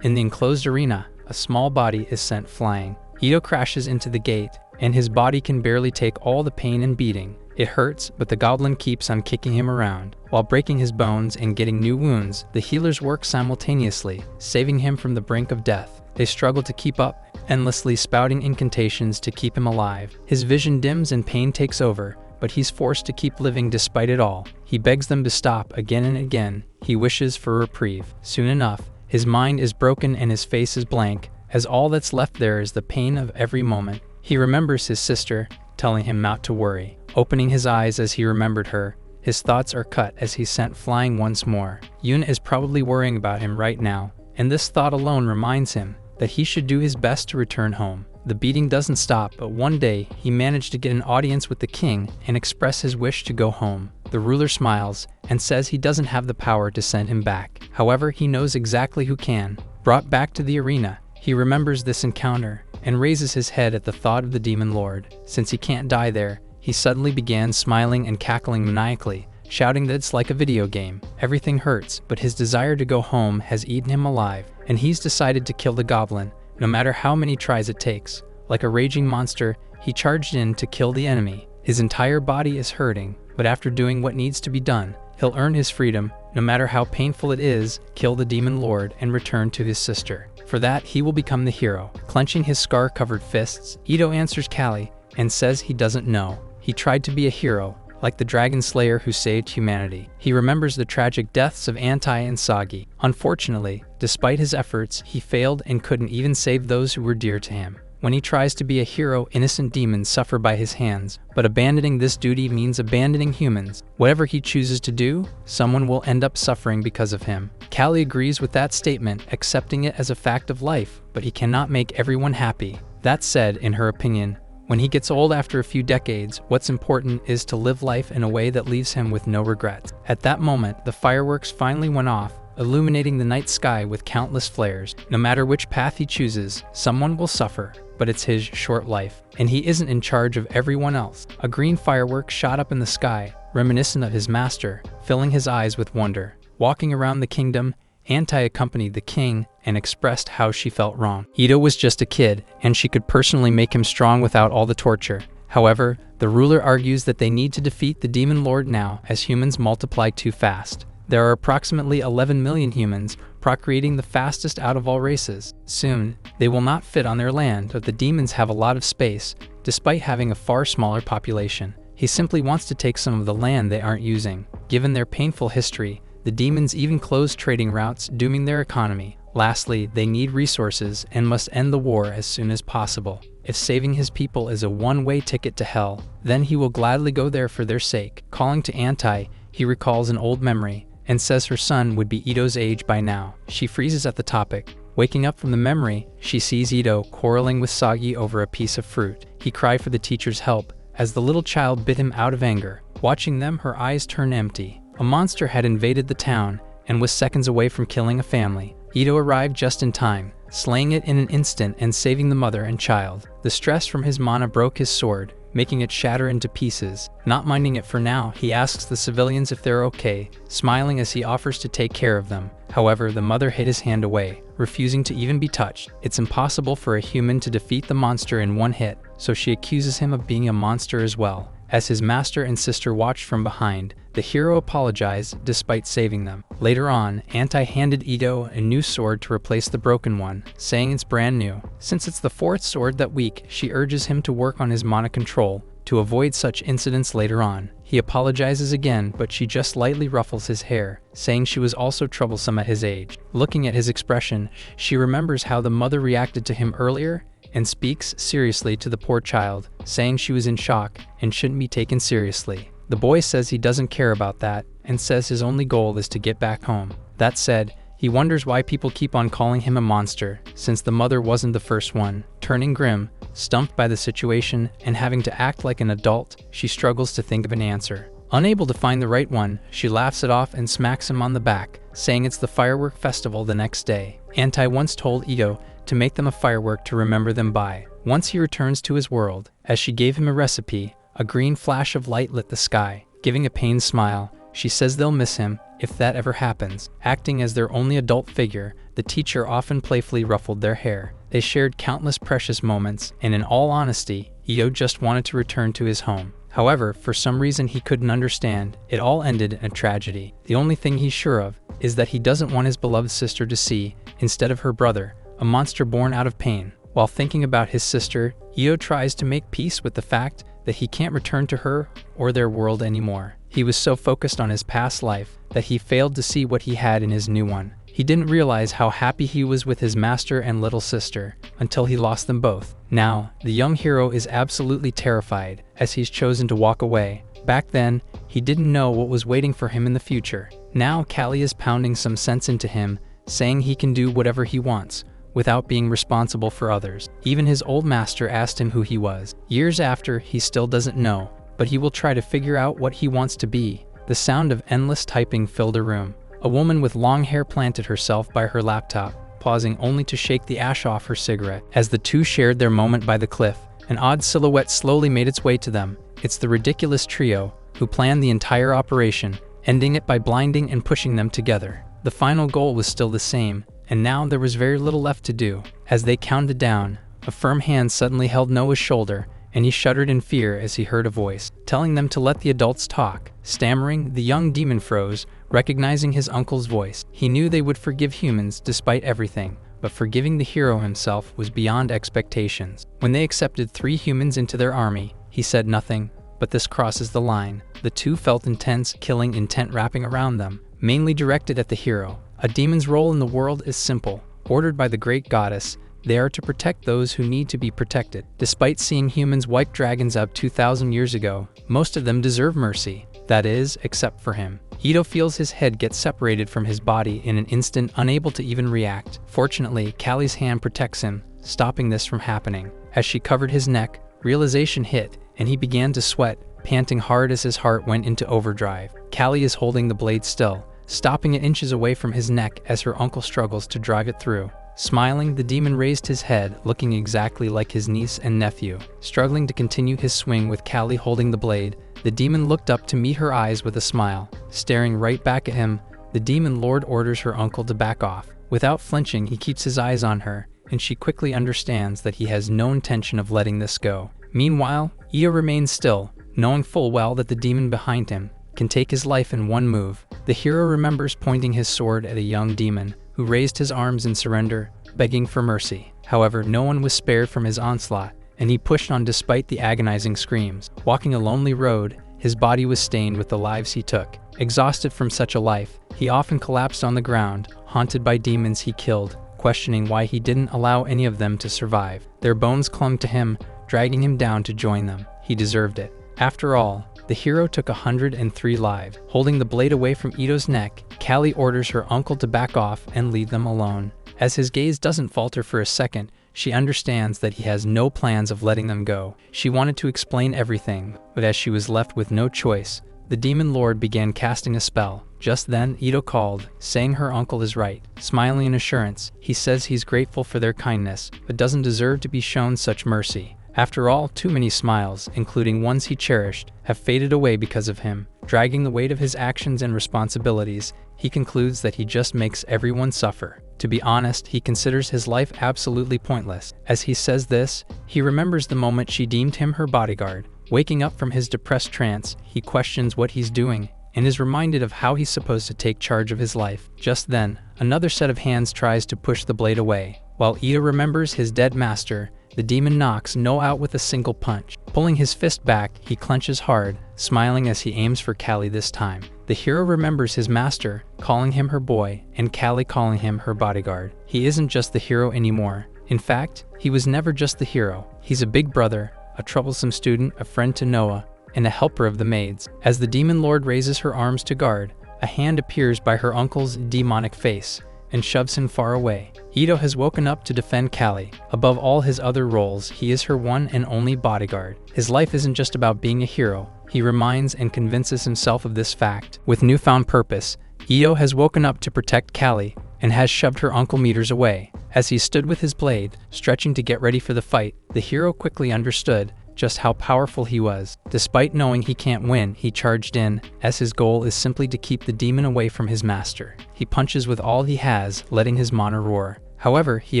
In the enclosed arena, a small body is sent flying. Ito crashes into the gate, and his body can barely take all the pain and beating. It hurts, but the goblin keeps on kicking him around. While breaking his bones and getting new wounds, the healers work simultaneously, saving him from the brink of death. They struggle to keep up, endlessly spouting incantations to keep him alive. His vision dims and pain takes over, but he's forced to keep living despite it all. He begs them to stop again and again. He wishes for reprieve. Soon enough, his mind is broken and his face is blank, as all that's left there is the pain of every moment. He remembers his sister, telling him not to worry. Opening his eyes as he remembered her, his thoughts are cut as he's sent flying once more. Yoon is probably worrying about him right now, and this thought alone reminds him that he should do his best to return home. The beating doesn't stop, but one day he managed to get an audience with the king and express his wish to go home. The ruler smiles and says he doesn't have the power to send him back. However, he knows exactly who can. Brought back to the arena, he remembers this encounter and raises his head at the thought of the demon lord. Since he can't die there, he suddenly began smiling and cackling maniacally, shouting that it's like a video game. Everything hurts, but his desire to go home has eaten him alive, and he's decided to kill the goblin, no matter how many tries it takes. Like a raging monster, he charged in to kill the enemy. His entire body is hurting, but after doing what needs to be done, he'll earn his freedom, no matter how painful it is, kill the demon lord and return to his sister. For that, he will become the hero. Clenching his scar-covered fists, Ito answers Callie and says he doesn't know. He tried to be a hero, like the dragon slayer who saved humanity. He remembers the tragic deaths of Anti and Sagi. Unfortunately, despite his efforts, he failed and couldn't even save those who were dear to him. When he tries to be a hero, innocent demons suffer by his hands, but abandoning this duty means abandoning humans. Whatever he chooses to do, someone will end up suffering because of him. Callie agrees with that statement, accepting it as a fact of life, but he cannot make everyone happy. That said, in her opinion, when he gets old after a few decades, what's important is to live life in a way that leaves him with no regrets. At that moment, the fireworks finally went off, illuminating the night sky with countless flares. No matter which path he chooses, someone will suffer, but it's his short life, and he isn't in charge of everyone else. A green firework shot up in the sky, reminiscent of his master, filling his eyes with wonder. Walking around the kingdom, Anti accompanied the king and expressed how she felt wrong. Ito was just a kid, and she could personally make him strong without all the torture. However, the ruler argues that they need to defeat the demon lord now, as humans multiply too fast. There are approximately 11 million humans, procreating the fastest out of all races. Soon, they will not fit on their land, but the demons have a lot of space, despite having a far smaller population. He simply wants to take some of the land they aren't using. Given their painful history, the demons even close trading routes, dooming their economy. Lastly, they need resources and must end the war as soon as possible. If saving his people is a one-way ticket to hell, then he will gladly go there for their sake. Calling to Anti, he recalls an old memory and says her son would be Ito's age by now. She freezes at the topic. Waking up from the memory, she sees Ito quarreling with Sagi over a piece of fruit. He cried for the teacher's help as the little child bit him out of anger. Watching them, her eyes turn empty. A monster had invaded the town and was seconds away from killing a family. Ito arrived just in time, slaying it in an instant and saving the mother and child. The stress from his mana broke his sword, making it shatter into pieces. Not minding it for now, he asks the civilians if they're okay, smiling as he offers to take care of them. However, the mother hid his hand away, refusing to even be touched. It's impossible for a human to defeat the monster in one hit, so she accuses him of being a monster as well. As his master and sister watched from behind, the hero apologized despite saving them. Later on, Anti handed Ito a new sword to replace the broken one, saying it's brand new. Since it's the fourth sword that week, she urges him to work on his mana control to avoid such incidents later on. He apologizes again, but she just lightly ruffles his hair, saying she was also troublesome at his age. Looking at his expression, she remembers how the mother reacted to him earlier and speaks seriously to the poor child, saying she was in shock and shouldn't be taken seriously. The boy says he doesn't care about that and says his only goal is to get back home. That said, he wonders why people keep on calling him a monster, since the mother wasn't the first one. Turning grim, Stumped by the situation and having to act like an adult, she struggles to think of an answer. Unable to find the right one, she laughs it off and smacks him on the back, saying it's the firework festival the next day. Anti once told Ito to make them a firework to remember them by. Once he returns to his world, as she gave him a recipe, a green flash of light lit the sky. Giving a pained smile, she says they'll miss him if that ever happens. Acting as their only adult figure, the teacher often playfully ruffled their hair. They shared countless precious moments, and in all honesty, Ito just wanted to return to his home. However, for some reason he couldn't understand, it all ended in a tragedy. The only thing he's sure of is that he doesn't want his beloved sister to see, instead of her brother, a monster born out of pain. While thinking about his sister, Ito tries to make peace with the fact that he can't return to her or their world anymore. He was so focused on his past life that he failed to see what he had in his new one. He didn't realize how happy he was with his master and little sister until he lost them both. Now, the young hero is absolutely terrified as he's chosen to walk away. Back then, he didn't know what was waiting for him in the future. Now, Callie is pounding some sense into him, saying he can do whatever he wants without being responsible for others. Even his old master asked him who he was. Years after, he still doesn't know, but he will try to figure out what he wants to be. The sound of endless typing filled a room. A woman with long hair planted herself by her laptop, pausing only to shake the ash off her cigarette. As the two shared their moment by the cliff, an odd silhouette slowly made its way to them. It's the ridiculous trio who planned the entire operation, ending it by blinding and pushing them together. The final goal was still the same, and now there was very little left to do. As they counted down, a firm hand suddenly held Noah's shoulder, and he shuddered in fear as he heard a voice, telling them to let the adults talk. Stammering, the young demon froze, recognizing his uncle's voice. He knew they would forgive humans despite everything, but forgiving the hero himself was beyond expectations. When they accepted 3 humans into their army, he said nothing, but this crosses the line. The two felt intense, killing intent wrapping around them, mainly directed at the hero. A demon's role in the world is simple. Ordered by the great goddess, they are to protect those who need to be protected. Despite seeing humans wipe dragons up 2,000 years ago, most of them deserve mercy. That is, except for him. Ito feels his head get separated from his body in an instant, unable to even react. Fortunately, Callie's hand protects him, stopping this from happening. As she covered his neck, realization hit, and he began to sweat, panting hard as his heart went into overdrive. Callie is holding the blade still, stopping it inches away from his neck as her uncle struggles to drive it through. Smiling, the demon raised his head, looking exactly like his niece and nephew. Struggling to continue his swing with Callie holding the blade, the demon looked up to meet her eyes with a smile. Staring right back at him, the demon lord orders her uncle to back off. Without flinching, he keeps his eyes on her, and she quickly understands that he has no intention of letting this go. Meanwhile, Io remains still, knowing full well that the demon behind him can take his life in one move. The hero remembers pointing his sword at a young demon who raised his arms in surrender, begging for mercy. However, no one was spared from his onslaught, and he pushed on despite the agonizing screams. Walking a lonely road, his body was stained with the lives he took. Exhausted from such a life, he often collapsed on the ground, haunted by demons he killed, questioning why he didn't allow any of them to survive. Their bones clung to him, dragging him down to join them. He deserved it. After all, the hero took 103 lives. Holding the blade away from Ito's neck, Callie orders her uncle to back off and leave them alone. As his gaze doesn't falter for a second, she understands that he has no plans of letting them go. She wanted to explain everything, but as she was left with no choice, the demon lord began casting a spell. Just then, Ito called, saying her uncle is right. Smiling in assurance, he says he's grateful for their kindness, but doesn't deserve to be shown such mercy. After all, too many smiles, including ones he cherished, have faded away because of him. Dragging the weight of his actions and responsibilities, he concludes that he just makes everyone suffer. To be honest, he considers his life absolutely pointless. As he says this, he remembers the moment she deemed him her bodyguard. Waking up from his depressed trance, he questions what he's doing, and is reminded of how he's supposed to take charge of his life. Just then, another set of hands tries to push the blade away. While Ito remembers his dead master, the demon knocks No out with a single punch. Pulling his fist back, he clenches hard, smiling as he aims for Callie this time. The hero remembers his master, calling him her boy, and Callie calling him her bodyguard. He isn't just the hero anymore. In fact, he was never just the hero. He's a big brother, a troublesome student, a friend to Noah, and a helper of the maids. As the demon lord raises her arms to guard, a hand appears by her uncle's demonic face, and shoves him far away. Ito has woken up to defend Callie. Above all his other roles, he is her one and only bodyguard. His life isn't just about being a hero. He reminds and convinces himself of this fact. With newfound purpose, Ito has woken up to protect Callie and has shoved her uncle meters away. As he stood with his blade, stretching to get ready for the fight, the hero quickly understood just how powerful he was. Despite knowing he can't win, he charged in, as his goal is simply to keep the demon away from his master. He punches with all he has, letting his mana roar. However, he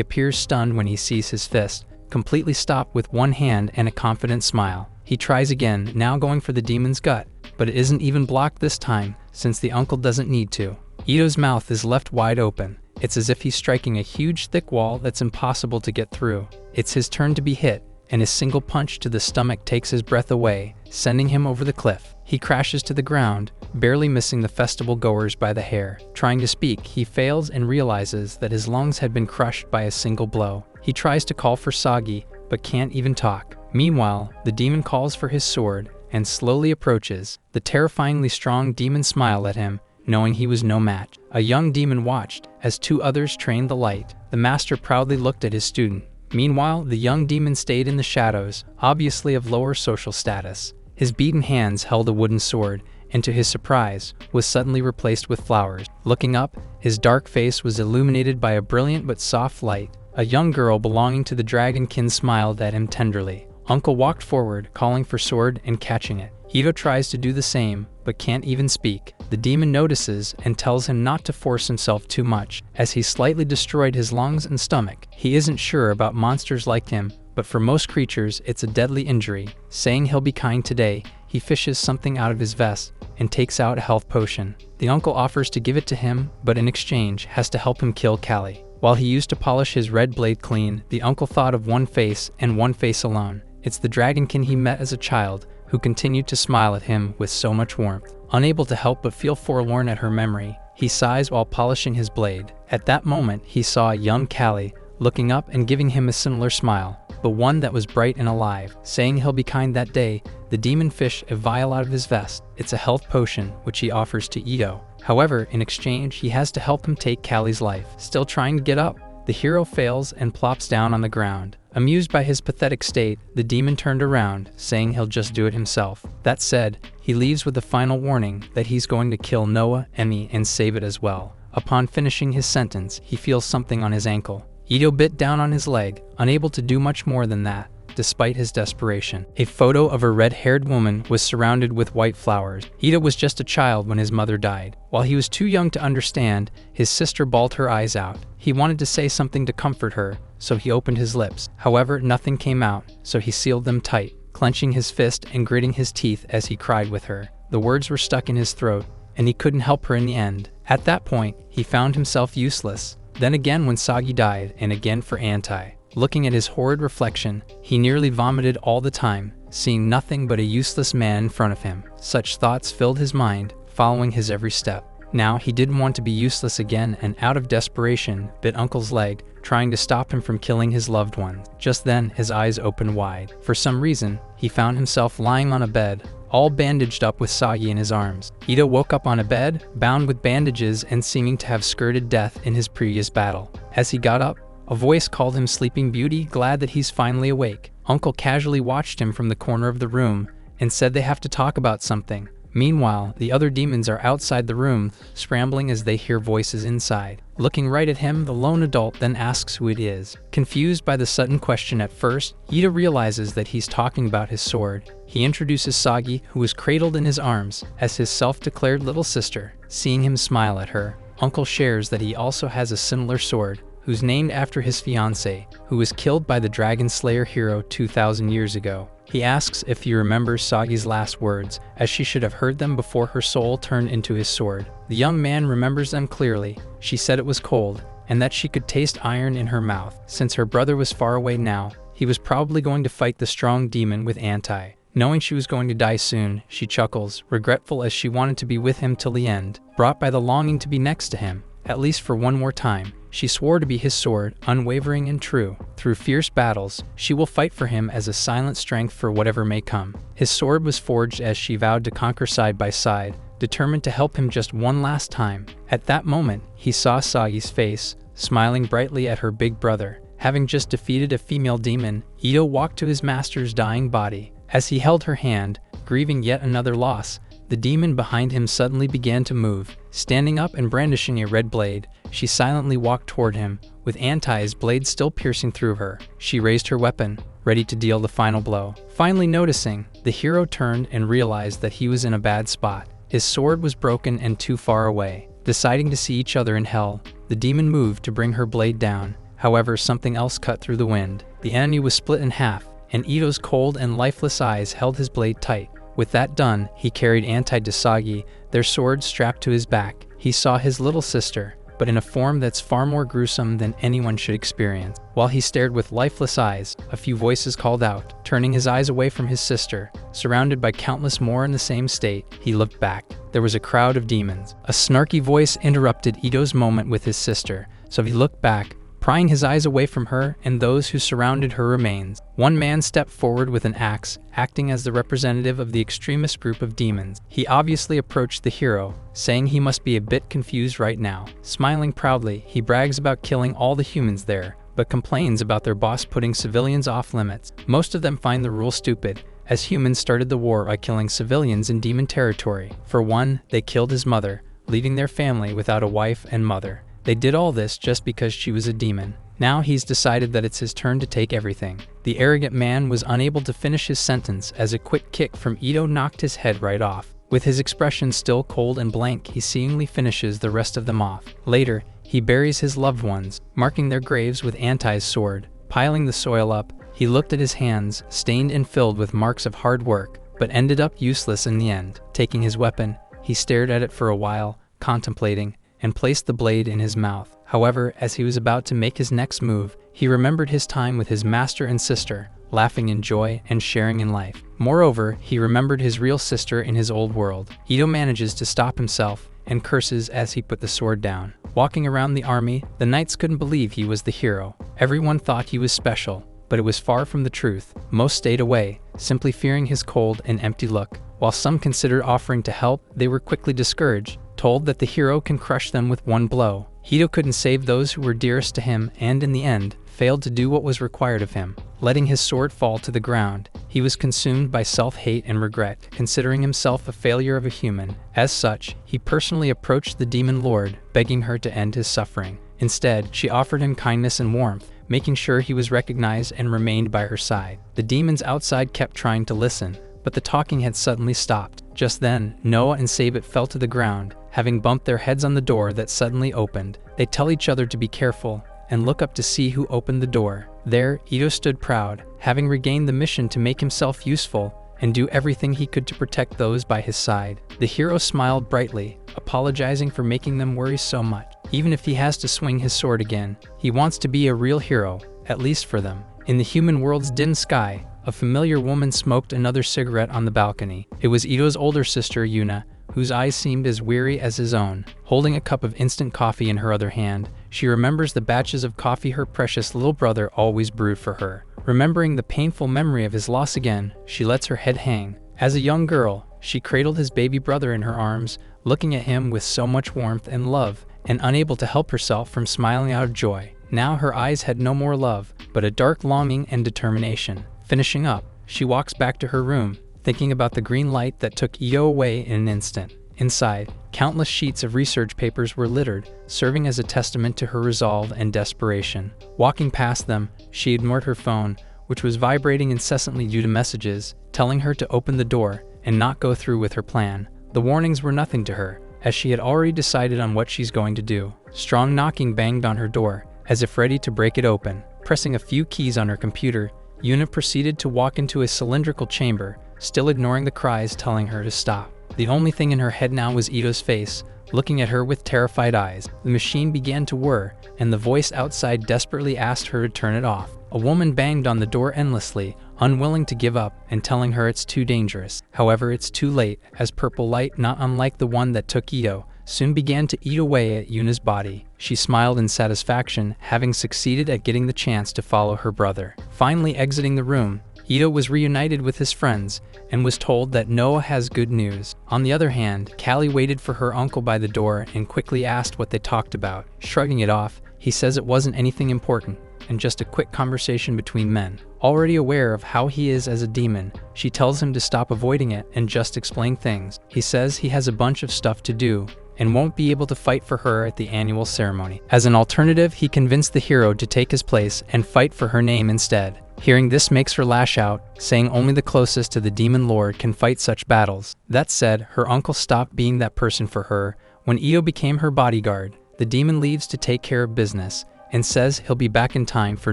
appears stunned when he sees his fist completely stop with one hand and a confident smile. He tries again, now going for the demon's gut, but it isn't even blocked this time, since the uncle doesn't need to. Ito's mouth is left wide open. It's as if he's striking a huge thick wall that's impossible to get through. It's his turn to be hit, and his single punch to the stomach takes his breath away, sending him over the cliff. He crashes to the ground, barely missing the festival goers by the hair. Trying to speak, he fails and realizes that his lungs had been crushed by a single blow. He tries to call for Sagi, but can't even talk. Meanwhile, the demon calls for his sword and slowly approaches. The terrifyingly strong demon smiled at him, knowing he was no match. A young demon watched as two others trained the light. The master proudly looked at his student. Meanwhile, the young demon stayed in the shadows, obviously of lower social status. His beaten hands held a wooden sword, and to his surprise, was suddenly replaced with flowers. Looking up, his dark face was illuminated by a brilliant but soft light. A young girl belonging to the dragonkin smiled at him tenderly. Uncle walked forward, calling for sword and catching it. Ito tries to do the same, but can't even speak. The demon notices and tells him not to force himself too much, as he slightly destroyed his lungs and stomach. He isn't sure about monsters like him, but for most creatures, it's a deadly injury. Saying he'll be kind today, he fishes something out of his vest and takes out a health potion. The uncle offers to give it to him, but in exchange has to help him kill Callie. While he used to polish his red blade clean, the uncle thought of one face and one face alone. It's the dragonkin he met as a child, who continued to smile at him with so much warmth. Unable to help but feel forlorn at her memory, he sighs while polishing his blade. At that moment, he saw a young Callie looking up and giving him a similar smile, but one that was bright and alive. Saying he'll be kind that day, the demon fished a vial out of his vest. It's a health potion, which he offers to Ito. However, in exchange, he has to help him take Callie's life. Still trying to get up, the hero fails and plops down on the ground. Amused by his pathetic state, the demon turned around, saying he'll just do it himself. That said, he leaves with a final warning that he's going to kill Noah, Emmy, and save it as well. Upon finishing his sentence, he feels something on his ankle. Ito bit down on his leg, unable to do much more than that, despite his desperation. A photo of a red-haired woman was surrounded with white flowers. Ito was just a child when his mother died. While he was too young to understand, his sister bawled her eyes out. He wanted to say something to comfort her, so he opened his lips. However, nothing came out, so he sealed them tight, clenching his fist and gritting his teeth as he cried with her. The words were stuck in his throat, and he couldn't help her in the end. At that point, he found himself useless. Then again when Sagi died, and again for Anti. Looking at his horrid reflection, he nearly vomited all the time, seeing nothing but a useless man in front of him. Such thoughts filled his mind, following his every step. Now he didn't want to be useless again, and out of desperation, bit Uncle's leg, trying to stop him from killing his loved ones. Just then, his eyes opened wide. For some reason, he found himself lying on a bed, all bandaged up with Sagi in his arms. Ito woke up on a bed, bound with bandages and seeming to have skirted death in his previous battle. As he got up, a voice called him Sleeping Beauty, glad that he's finally awake. Uncle casually watched him from the corner of the room and said they have to talk about something. Meanwhile, the other demons are outside the room, scrambling as they hear voices inside. Looking right at him, the lone adult then asks who it is. Confused by the sudden question at first, Ito realizes that he's talking about his sword. He introduces Sagi, who is cradled in his arms, as his self-declared little sister. Seeing him smile at her, Uncle shares that he also has a similar sword, who's named after his fiancée, who was killed by the Dragon Slayer hero 2,000 years ago. He asks if he remembers Sagi's last words, as she should have heard them before her soul turned into his sword. The young man remembers them clearly. She said it was cold, and that she could taste iron in her mouth. Since her brother was far away now, he was probably going to fight the strong demon with Anti. Knowing she was going to die soon, she chuckles, regretful as she wanted to be with him till the end, brought by the longing to be next to him, at least for one more time. She swore to be his sword, unwavering and true. Through fierce battles, she will fight for him as a silent strength for whatever may come. His sword was forged as she vowed to conquer side by side, determined to help him just one last time. At that moment, he saw Sagi's face, smiling brightly at her big brother. Having just defeated a female demon, Ito walked to his master's dying body. As he held her hand, grieving yet another loss, the demon behind him suddenly began to move. Standing up and brandishing a red blade, she silently walked toward him, with Antai's blade still piercing through her. She raised her weapon, ready to deal the final blow. Finally noticing, the hero turned and realized that he was in a bad spot. His sword was broken and too far away. Deciding to see each other in hell, the demon moved to bring her blade down. However, something else cut through the wind. The enemy was split in half, and Ito's cold and lifeless eyes held his blade tight. With that done, he carried Antai to Sagi, their swords strapped to his back. He saw his little sister, but in a form that's far more gruesome than anyone should experience. While he stared with lifeless eyes, a few voices called out. Turning his eyes away from his sister, surrounded by countless more in the same state, he looked back. There was a crowd of demons. A snarky voice interrupted Ito's moment with his sister, so he looked back, prying his eyes away from her and those who surrounded her remains. One man stepped forward with an axe, acting as the representative of the extremist group of demons. He obviously approached the hero, saying he must be a bit confused right now. Smiling proudly, he brags about killing all the humans there, but complains about their boss putting civilians off limits. Most of them find the rule stupid, as humans started the war by killing civilians in demon territory. For one, they killed his mother, leaving their family without a wife and mother. They did all this just because she was a demon. Now he's decided that it's his turn to take everything. The arrogant man was unable to finish his sentence as a quick kick from Ito knocked his head right off. With his expression still cold and blank, he seemingly finishes the rest of them off. Later, he buries his loved ones, marking their graves with Antai's sword. Piling the soil up, he looked at his hands, stained and filled with marks of hard work, but ended up useless in the end. Taking his weapon, he stared at it for a while, contemplating, and placed the blade in his mouth. However, as he was about to make his next move, he remembered his time with his master and sister, laughing in joy and sharing in life. Moreover, he remembered his real sister in his old world. Ito manages to stop himself and curses as he put the sword down. Walking around the army, the knights couldn't believe he was the hero. Everyone thought he was special, but it was far from the truth. Most stayed away, simply fearing his cold and empty look. While some considered offering to help, they were quickly discouraged, told that the hero can crush them with one blow. Ito couldn't save those who were dearest to him and, in the end, failed to do what was required of him. Letting his sword fall to the ground, he was consumed by self-hate and regret, considering himself a failure of a human. As such, he personally approached the demon lord, begging her to end his suffering. Instead, she offered him kindness and warmth, making sure he was recognized and remained by her side. The demons outside kept trying to listen, but the talking had suddenly stopped. Just then, Noah and Sabet fell to the ground, having bumped their heads on the door that suddenly opened. They tell each other to be careful, and look up to see who opened the door. There, Ito stood proud, having regained the mission to make himself useful and do everything he could to protect those by his side. The hero smiled brightly, apologizing for making them worry so much. Even if he has to swing his sword again, he wants to be a real hero, at least for them. In the human world's dim sky, a familiar woman smoked another cigarette on the balcony. It was Ito's older sister, Yuna, whose eyes seemed as weary as his own. Holding a cup of instant coffee in her other hand, she remembers the batches of coffee her precious little brother always brewed for her. Remembering the painful memory of his loss again, she lets her head hang. As a young girl, she cradled his baby brother in her arms, looking at him with so much warmth and love, and unable to help herself from smiling out of joy. Now her eyes had no more love, but a dark longing and determination. Finishing up, she walks back to her room, thinking about the green light that took Ito away in an instant. Inside, countless sheets of research papers were littered, serving as a testament to her resolve and desperation. Walking past them, she ignored her phone, which was vibrating incessantly due to messages, telling her to open the door and not go through with her plan. The warnings were nothing to her, as she had already decided on what she's going to do. Strong knocking banged on her door, as if ready to break it open. Pressing a few keys on her computer, Yuna proceeded to walk into a cylindrical chamber, still ignoring the cries telling her to stop. The only thing in her head now was Ito's face, looking at her with terrified eyes. The machine began to whir, and the voice outside desperately asked her to turn it off. A woman banged on the door endlessly, unwilling to give up and telling her it's too dangerous. However, it's too late, as purple light, not unlike the one that took Ito, soon began to eat away at Yuna's body. She smiled in satisfaction, having succeeded at getting the chance to follow her brother. Finally exiting the room, Ito was reunited with his friends and was told that Noah has good news. On the other hand, Callie waited for her uncle by the door and quickly asked what they talked about. Shrugging it off, he says it wasn't anything important and just a quick conversation between men. Already aware of how he is as a demon, she tells him to stop avoiding it and just explain things. He says he has a bunch of stuff to do and won't be able to fight for her at the annual ceremony. As an alternative, he convinced the hero to take his place and fight for her name instead. Hearing this makes her lash out, saying only the closest to the demon lord can fight such battles. That said, her uncle stopped being that person for her when Ito became her bodyguard. The demon leaves to take care of business and says he'll be back in time for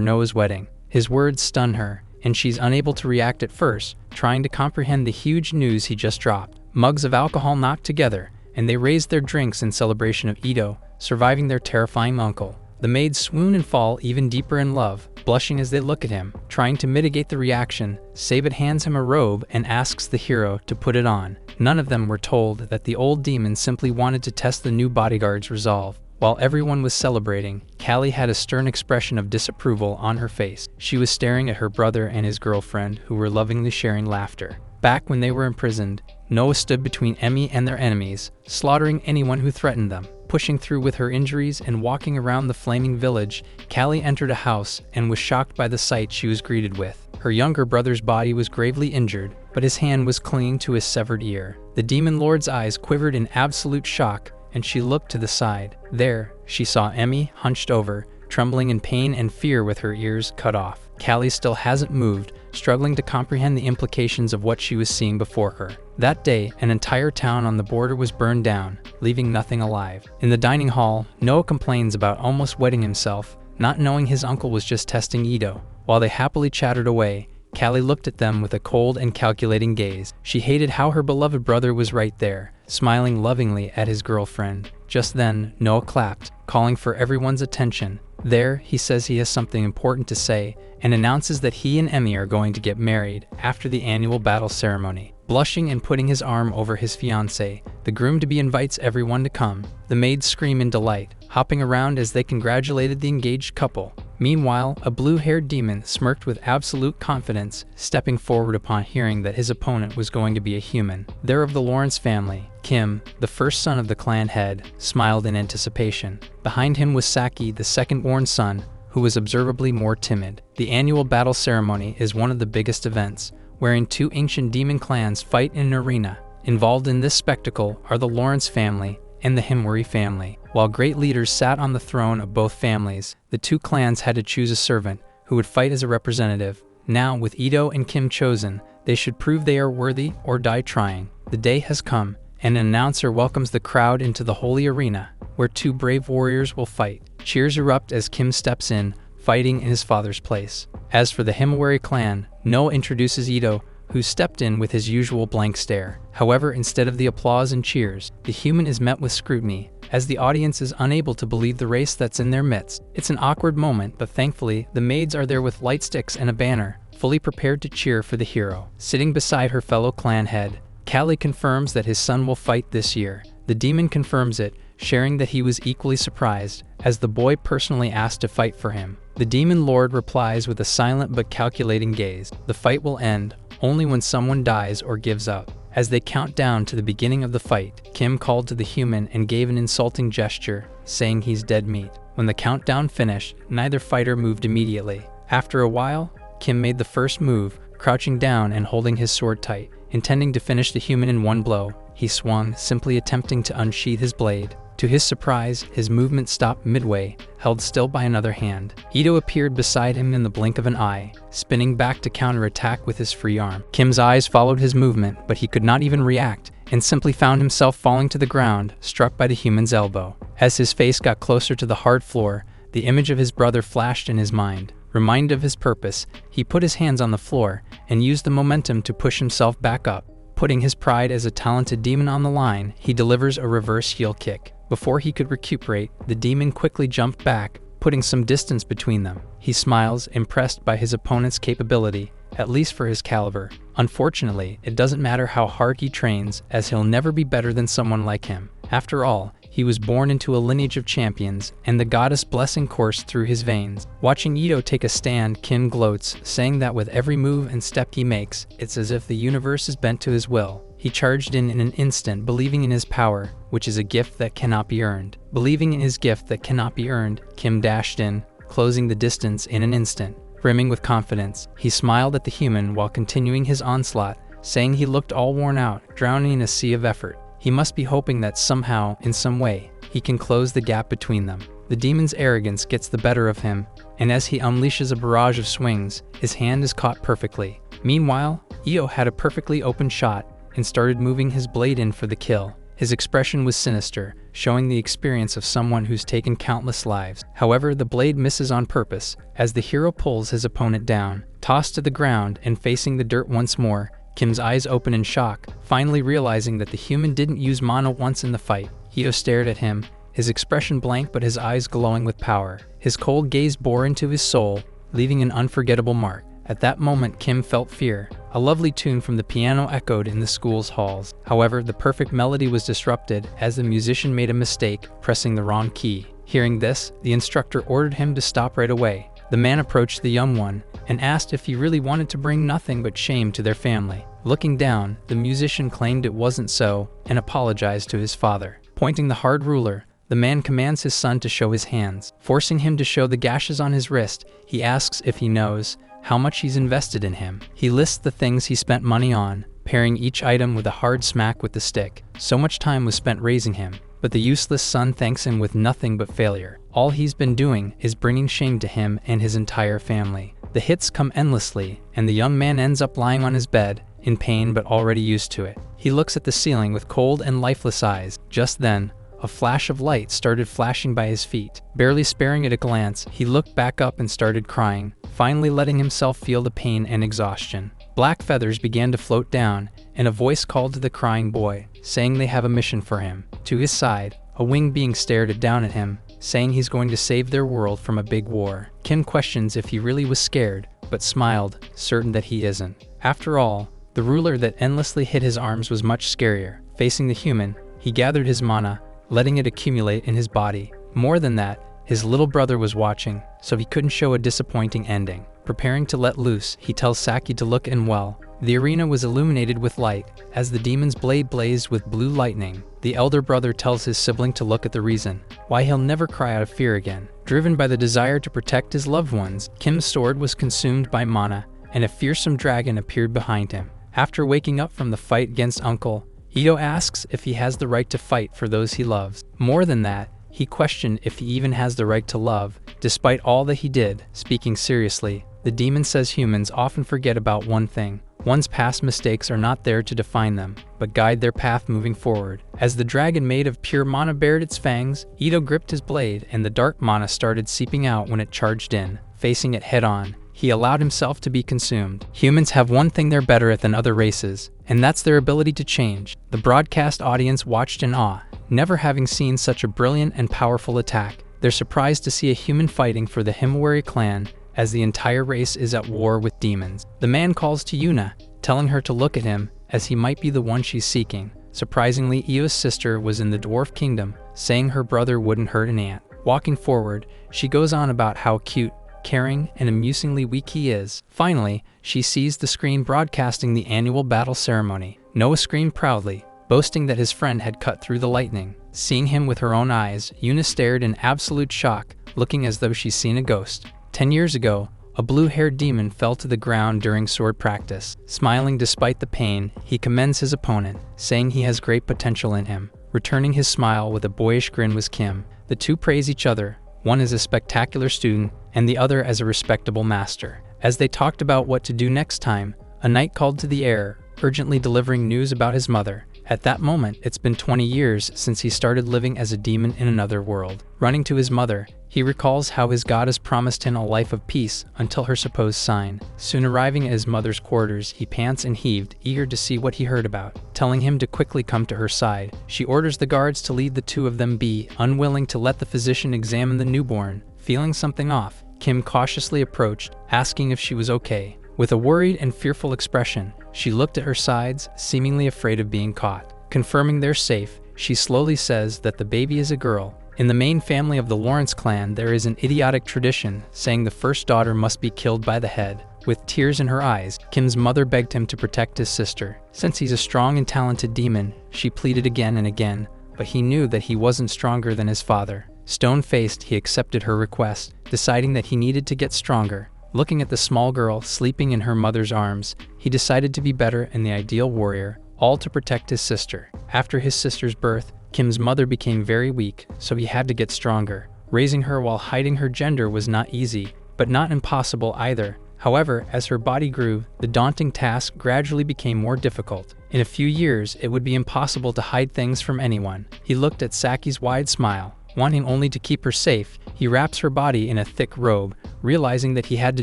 Noah's wedding. His words stun her, and she's unable to react at first, trying to comprehend the huge news he just dropped. Mugs of alcohol knocked together, and they raise their drinks in celebration of Ito surviving their terrifying uncle. The maids swoon and fall even deeper in love, blushing as they look at him. Trying to mitigate the reaction, Sabet hands him a robe and asks the hero to put it on. None of them were told that the old demon simply wanted to test the new bodyguard's resolve. While everyone was celebrating, Callie had a stern expression of disapproval on her face. She was staring at her brother and his girlfriend, who were lovingly sharing laughter. Back when they were imprisoned, Noah stood between Emmy and their enemies, slaughtering anyone who threatened them. Pushing through with her injuries and walking around the flaming village, Callie entered a house and was shocked by the sight she was greeted with. Her younger brother's body was gravely injured, but his hand was clinging to his severed ear. The demon lord's eyes quivered in absolute shock, and she looked to the side. There, she saw Emmy hunched over, trembling in pain and fear with her ears cut off. Callie still hasn't moved, struggling to comprehend the implications of what she was seeing before her. That day, an entire town on the border was burned down, leaving nothing alive. In the dining hall, Noah complains about almost wetting himself, not knowing his uncle was just testing Ito. While they happily chattered away, Callie looked at them with a cold and calculating gaze. She hated how her beloved brother was right there, smiling lovingly at his girlfriend. Just then, Noah clapped, calling for everyone's attention. There, he says he has something important to say and announces that he and Emmy are going to get married after the annual battle ceremony. Blushing and putting his arm over his fiancée, the groom-to-be invites everyone to come. The maids scream in delight, hopping around as they congratulated the engaged couple. Meanwhile, a blue-haired demon smirked with absolute confidence, stepping forward upon hearing that his opponent was going to be a human. They're of the Lawrence family. Kim, the first son of the clan head, smiled in anticipation. Behind him was Saki, the second-born son, who was observably more timid. The annual battle ceremony is one of the biggest events, wherein two ancient demon clans fight in an arena. Involved in this spectacle are the Lawrence family and the Himwari family. While great leaders sat on the throne of both families, the two clans had to choose a servant who would fight as a representative. Now, with Ito and Kim chosen, they should prove they are worthy or die trying. The day has come, and an announcer welcomes the crowd into the holy arena, where two brave warriors will fight. Cheers erupt as Kim steps in, fighting in his father's place. As for the Himwari clan, Noah introduces Ito, who stepped in with his usual blank stare. However, instead of the applause and cheers, the human is met with scrutiny, as the audience is unable to believe the race that's in their midst. It's an awkward moment, but thankfully, the maids are there with light sticks and a banner, fully prepared to cheer for the hero. Sitting beside her fellow clan head, Callie confirms that his son will fight this year. The demon confirms it, sharing that he was equally surprised, as the boy personally asked to fight for him. The demon lord replies with a silent but calculating gaze. The fight will end only when someone dies or gives up. As they count down to the beginning of the fight, Kim called to the human and gave an insulting gesture, saying he's dead meat. When the countdown finished, neither fighter moved immediately. After a while, Kim made the first move, crouching down and holding his sword tight. Intending to finish the human in one blow, he swung, simply attempting to unsheath his blade. To his surprise, his movement stopped midway, held still by another hand. Ito appeared beside him in the blink of an eye, spinning back to counterattack with his free arm. Kim's eyes followed his movement, but he could not even react, and simply found himself falling to the ground, struck by the human's elbow. As his face got closer to the hard floor, the image of his brother flashed in his mind. Reminded of his purpose, he put his hands on the floor and used the momentum to push himself back up. Putting his pride as a talented demon on the line, he delivers a reverse heel kick. Before he could recuperate, the demon quickly jumped back, putting some distance between them. He smiles, impressed by his opponent's capability, at least for his caliber. Unfortunately, it doesn't matter how hard he trains, as he'll never be better than someone like him. After all, He was born into a lineage of champions, and the goddess blessing coursed through his veins. Watching Ito take a stand, Kim gloats, saying that with every move and step he makes, it's as if the universe is bent to his will. He charged in an instant, believing in his power, which is a gift that cannot be earned. Believing in his gift that cannot be earned, Kim dashed in, closing the distance in an instant. Brimming with confidence, he smiled at the human while continuing his onslaught, saying he looked all worn out, drowning in a sea of effort. He must be hoping that somehow, in some way, he can close the gap between them. The demon's arrogance gets the better of him, and as he unleashes a barrage of swings, his hand is caught perfectly. Meanwhile, Io had a perfectly open shot and started moving his blade in for the kill. His expression was sinister, showing the experience of someone who's taken countless lives. However, the blade misses on purpose, as the hero pulls his opponent down. Tossed to the ground and facing the dirt once more, Kim's eyes open in shock, finally realizing that the human didn't use mana once in the fight. Io stared at him, his expression blank but his eyes glowing with power. His cold gaze bore into his soul, leaving an unforgettable mark. At that moment, Kim felt fear. A lovely tune from the piano echoed in the school's halls. However, the perfect melody was disrupted as the musician made a mistake, pressing the wrong key. Hearing this, the instructor ordered him to stop right away. The man approached the young one and asked if he really wanted to bring nothing but shame to their family. Looking down, the musician claimed it wasn't so and apologized to his father. Pointing the hard ruler, the man commands his son to show his hands. Forcing him to show the gashes on his wrist, he asks if he knows how much he's invested in him. He lists the things he spent money on, pairing each item with a hard smack with the stick. So much time was spent raising him, but the useless son thanks him with nothing but failure. All he's been doing is bringing shame to him and his entire family. The hits come endlessly, and the young man ends up lying on his bed, in pain but already used to it. He looks at the ceiling with cold and lifeless eyes. Just then, a flash of light started flashing by his feet. Barely sparing it a glance, he looked back up and started crying, finally letting himself feel the pain and exhaustion. Black feathers began to float down, and a voice called to the crying boy, saying they have a mission for him. To his side, a winged being stared down at him, saying he's going to save their world from a big war. Kim questions if he really was scared, but smiled, certain that he isn't. After all, the ruler that endlessly hit his arms was much scarier. Facing the human, he gathered his mana, letting it accumulate in his body. More than that, his little brother was watching, so he couldn't show a disappointing ending. Preparing to let loose, he tells Saki to look in well. The arena was illuminated with light, as the demon's blade blazed with blue lightning. The elder brother tells his sibling to look at the reason why he'll never cry out of fear again. Driven by the desire to protect his loved ones, Kim's sword was consumed by mana, and a fearsome dragon appeared behind him. After waking up from the fight against Uncle, Ito asks if he has the right to fight for those he loves. More than that, he questioned if he even has the right to love, despite all that he did. Speaking seriously, the demon says humans often forget about one thing. One's past mistakes are not there to define them, but guide their path moving forward. As the dragon made of pure mana bared its fangs, Ito gripped his blade and the dark mana started seeping out when it charged in. Facing it head-on, he allowed himself to be consumed. Humans have one thing they're better at than other races, and that's their ability to change. The broadcast audience watched in awe, never having seen such a brilliant and powerful attack. They're surprised to see a human fighting for the Himawari clan, as the entire race is at war with demons. The man calls to Yuna, telling her to look at him, as he might be the one she's seeking. Surprisingly, Io's sister was in the dwarf kingdom, saying her brother wouldn't hurt an ant. Walking forward, she goes on about how cute, caring, and amusingly weak he is. Finally, she sees the screen broadcasting the annual battle ceremony. Noah screamed proudly, boasting that his friend had cut through the lightning. Seeing him with her own eyes, Yuna stared in absolute shock, looking as though she's seen a ghost. 10 years ago, a blue-haired demon fell to the ground during sword practice. Smiling despite the pain, he commends his opponent, saying he has great potential in him. Returning his smile with a boyish grin was Kim. The two praise each other, one as a spectacular student, and the other as a respectable master. As they talked about what to do next time, a knight called to the heir, urgently delivering news about his mother. At that moment, it's been 20 years since he started living as a demon in another world. Running to his mother, he recalls how his goddess promised him a life of peace until her supposed sign. Soon arriving at his mother's quarters, he pants and heaved, eager to see what he heard about. Telling him to quickly come to her side, she orders the guards to leave the two of them be, unwilling to let the physician examine the newborn. Feeling something off, Kim cautiously approached, asking if she was okay. With a worried and fearful expression, she looked at her sides, seemingly afraid of being caught. Confirming they're safe, She slowly says that the baby is a girl. In the main family of the Lawrence clan, there is an idiotic tradition saying the first daughter must be killed by the head. With tears in her eyes, Kim's mother begged him to protect his sister. Since he's a strong and talented demon, she pleaded again and again, but he knew that he wasn't stronger than his father. Stone-faced, he accepted her request, deciding that he needed to get stronger. Looking at the small girl sleeping in her mother's arms, he decided to be better and the ideal warrior, all to protect his sister. After his sister's birth, Kim's mother became very weak, so he had to get stronger. Raising her while hiding her gender was not easy, but not impossible either. However, as her body grew, the daunting task gradually became more difficult. In a few years, it would be impossible to hide things from anyone. He looked at Saki's wide smile. Wanting only to keep her safe, he wraps her body in a thick robe, realizing that he had to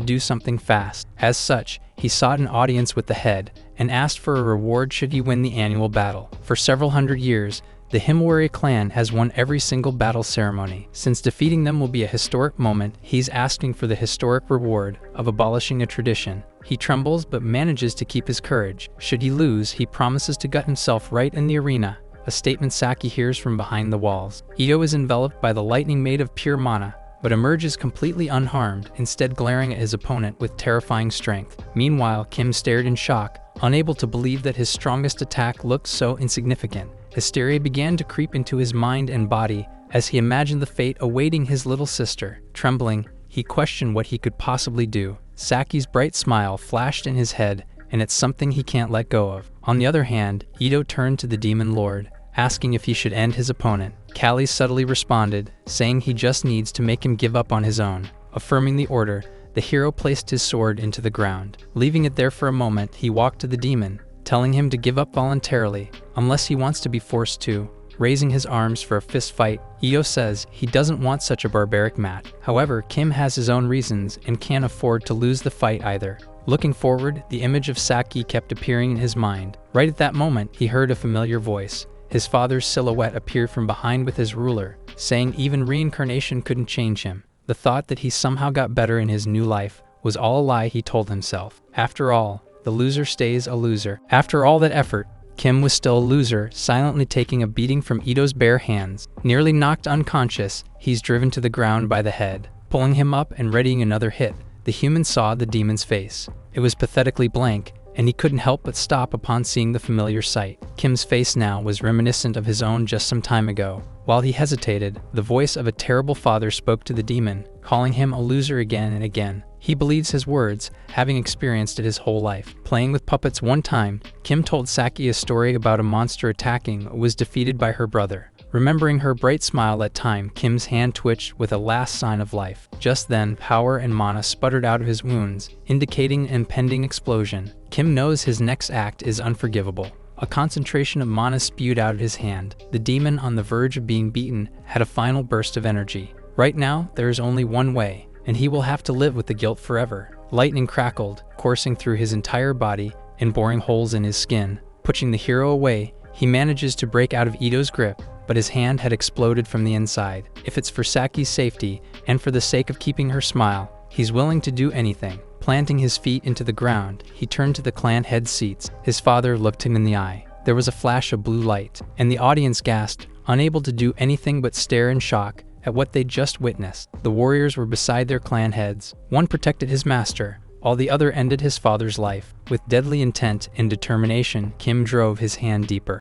do something fast. As such, he sought an audience with the head, and asked for a reward should he win the annual battle. For several hundred years, the Himawari clan has won every single battle ceremony. Since defeating them will be a historic moment, he's asking for the historic reward of abolishing a tradition. He trembles but manages to keep his courage. Should he lose, he promises to gut himself right in the arena, a statement Saki hears from behind the walls. Ito is enveloped by the lightning made of pure mana, but emerges completely unharmed, instead glaring at his opponent with terrifying strength. Meanwhile, Kim stared in shock, unable to believe that his strongest attack looked so insignificant. Hysteria began to creep into his mind and body as he imagined the fate awaiting his little sister. Trembling, he questioned what he could possibly do. Saki's bright smile flashed in his head, and it's something he can't let go of. On the other hand, Ito turned to the Demon Lord, asking if he should end his opponent. Callie subtly responded, saying he just needs to make him give up on his own. Affirming the order, the hero placed his sword into the ground. Leaving it there for a moment, he walked to the demon, telling him to give up voluntarily, unless he wants to be forced to. Raising his arms for a fist fight, Io says he doesn't want such a barbaric match. However, Kim has his own reasons and can't afford to lose the fight either. Looking forward, the image of Saki kept appearing in his mind. Right at that moment, he heard a familiar voice. His father's silhouette appeared from behind with his ruler, saying even reincarnation couldn't change him. The thought that he somehow got better in his new life was all a lie, he told himself. After all, the loser stays a loser. After all that effort, Kim was still a loser, silently taking a beating from Ito's bare hands. Nearly knocked unconscious, he's driven to the ground by the head. Pulling him up and readying another hit, the human saw the demon's face. It was pathetically blank, and he couldn't help but stop upon seeing the familiar sight. Kim's face now was reminiscent of his own just some time ago. While he hesitated, the voice of a terrible father spoke to the demon, calling him a loser again and again. He believes his words, having experienced it his whole life. Playing with puppets one time, Kim told Saki a story about a monster attacking but was defeated by her brother. Remembering her bright smile at time, Kim's hand twitched with a last sign of life. Just then, power and mana sputtered out of his wounds, indicating an impending explosion. Kim knows his next act is unforgivable. A concentration of mana spewed out of his hand. The demon, on the verge of being beaten, had a final burst of energy. Right now, there is only one way, and he will have to live with the guilt forever. Lightning crackled, coursing through his entire body and boring holes in his skin. Pushing the hero away, he manages to break out of Ito's grip, but his hand had exploded from the inside. If it's for Saki's safety, and for the sake of keeping her smile, he's willing to do anything. Planting his feet into the ground, he turned to the clan head seats. His father looked him in the eye. There was a flash of blue light, and the audience gasped, unable to do anything but stare in shock at what they'd just witnessed. The warriors were beside their clan heads. One protected his master, while the other ended his father's life. With deadly intent and determination, Kim drove his hand deeper.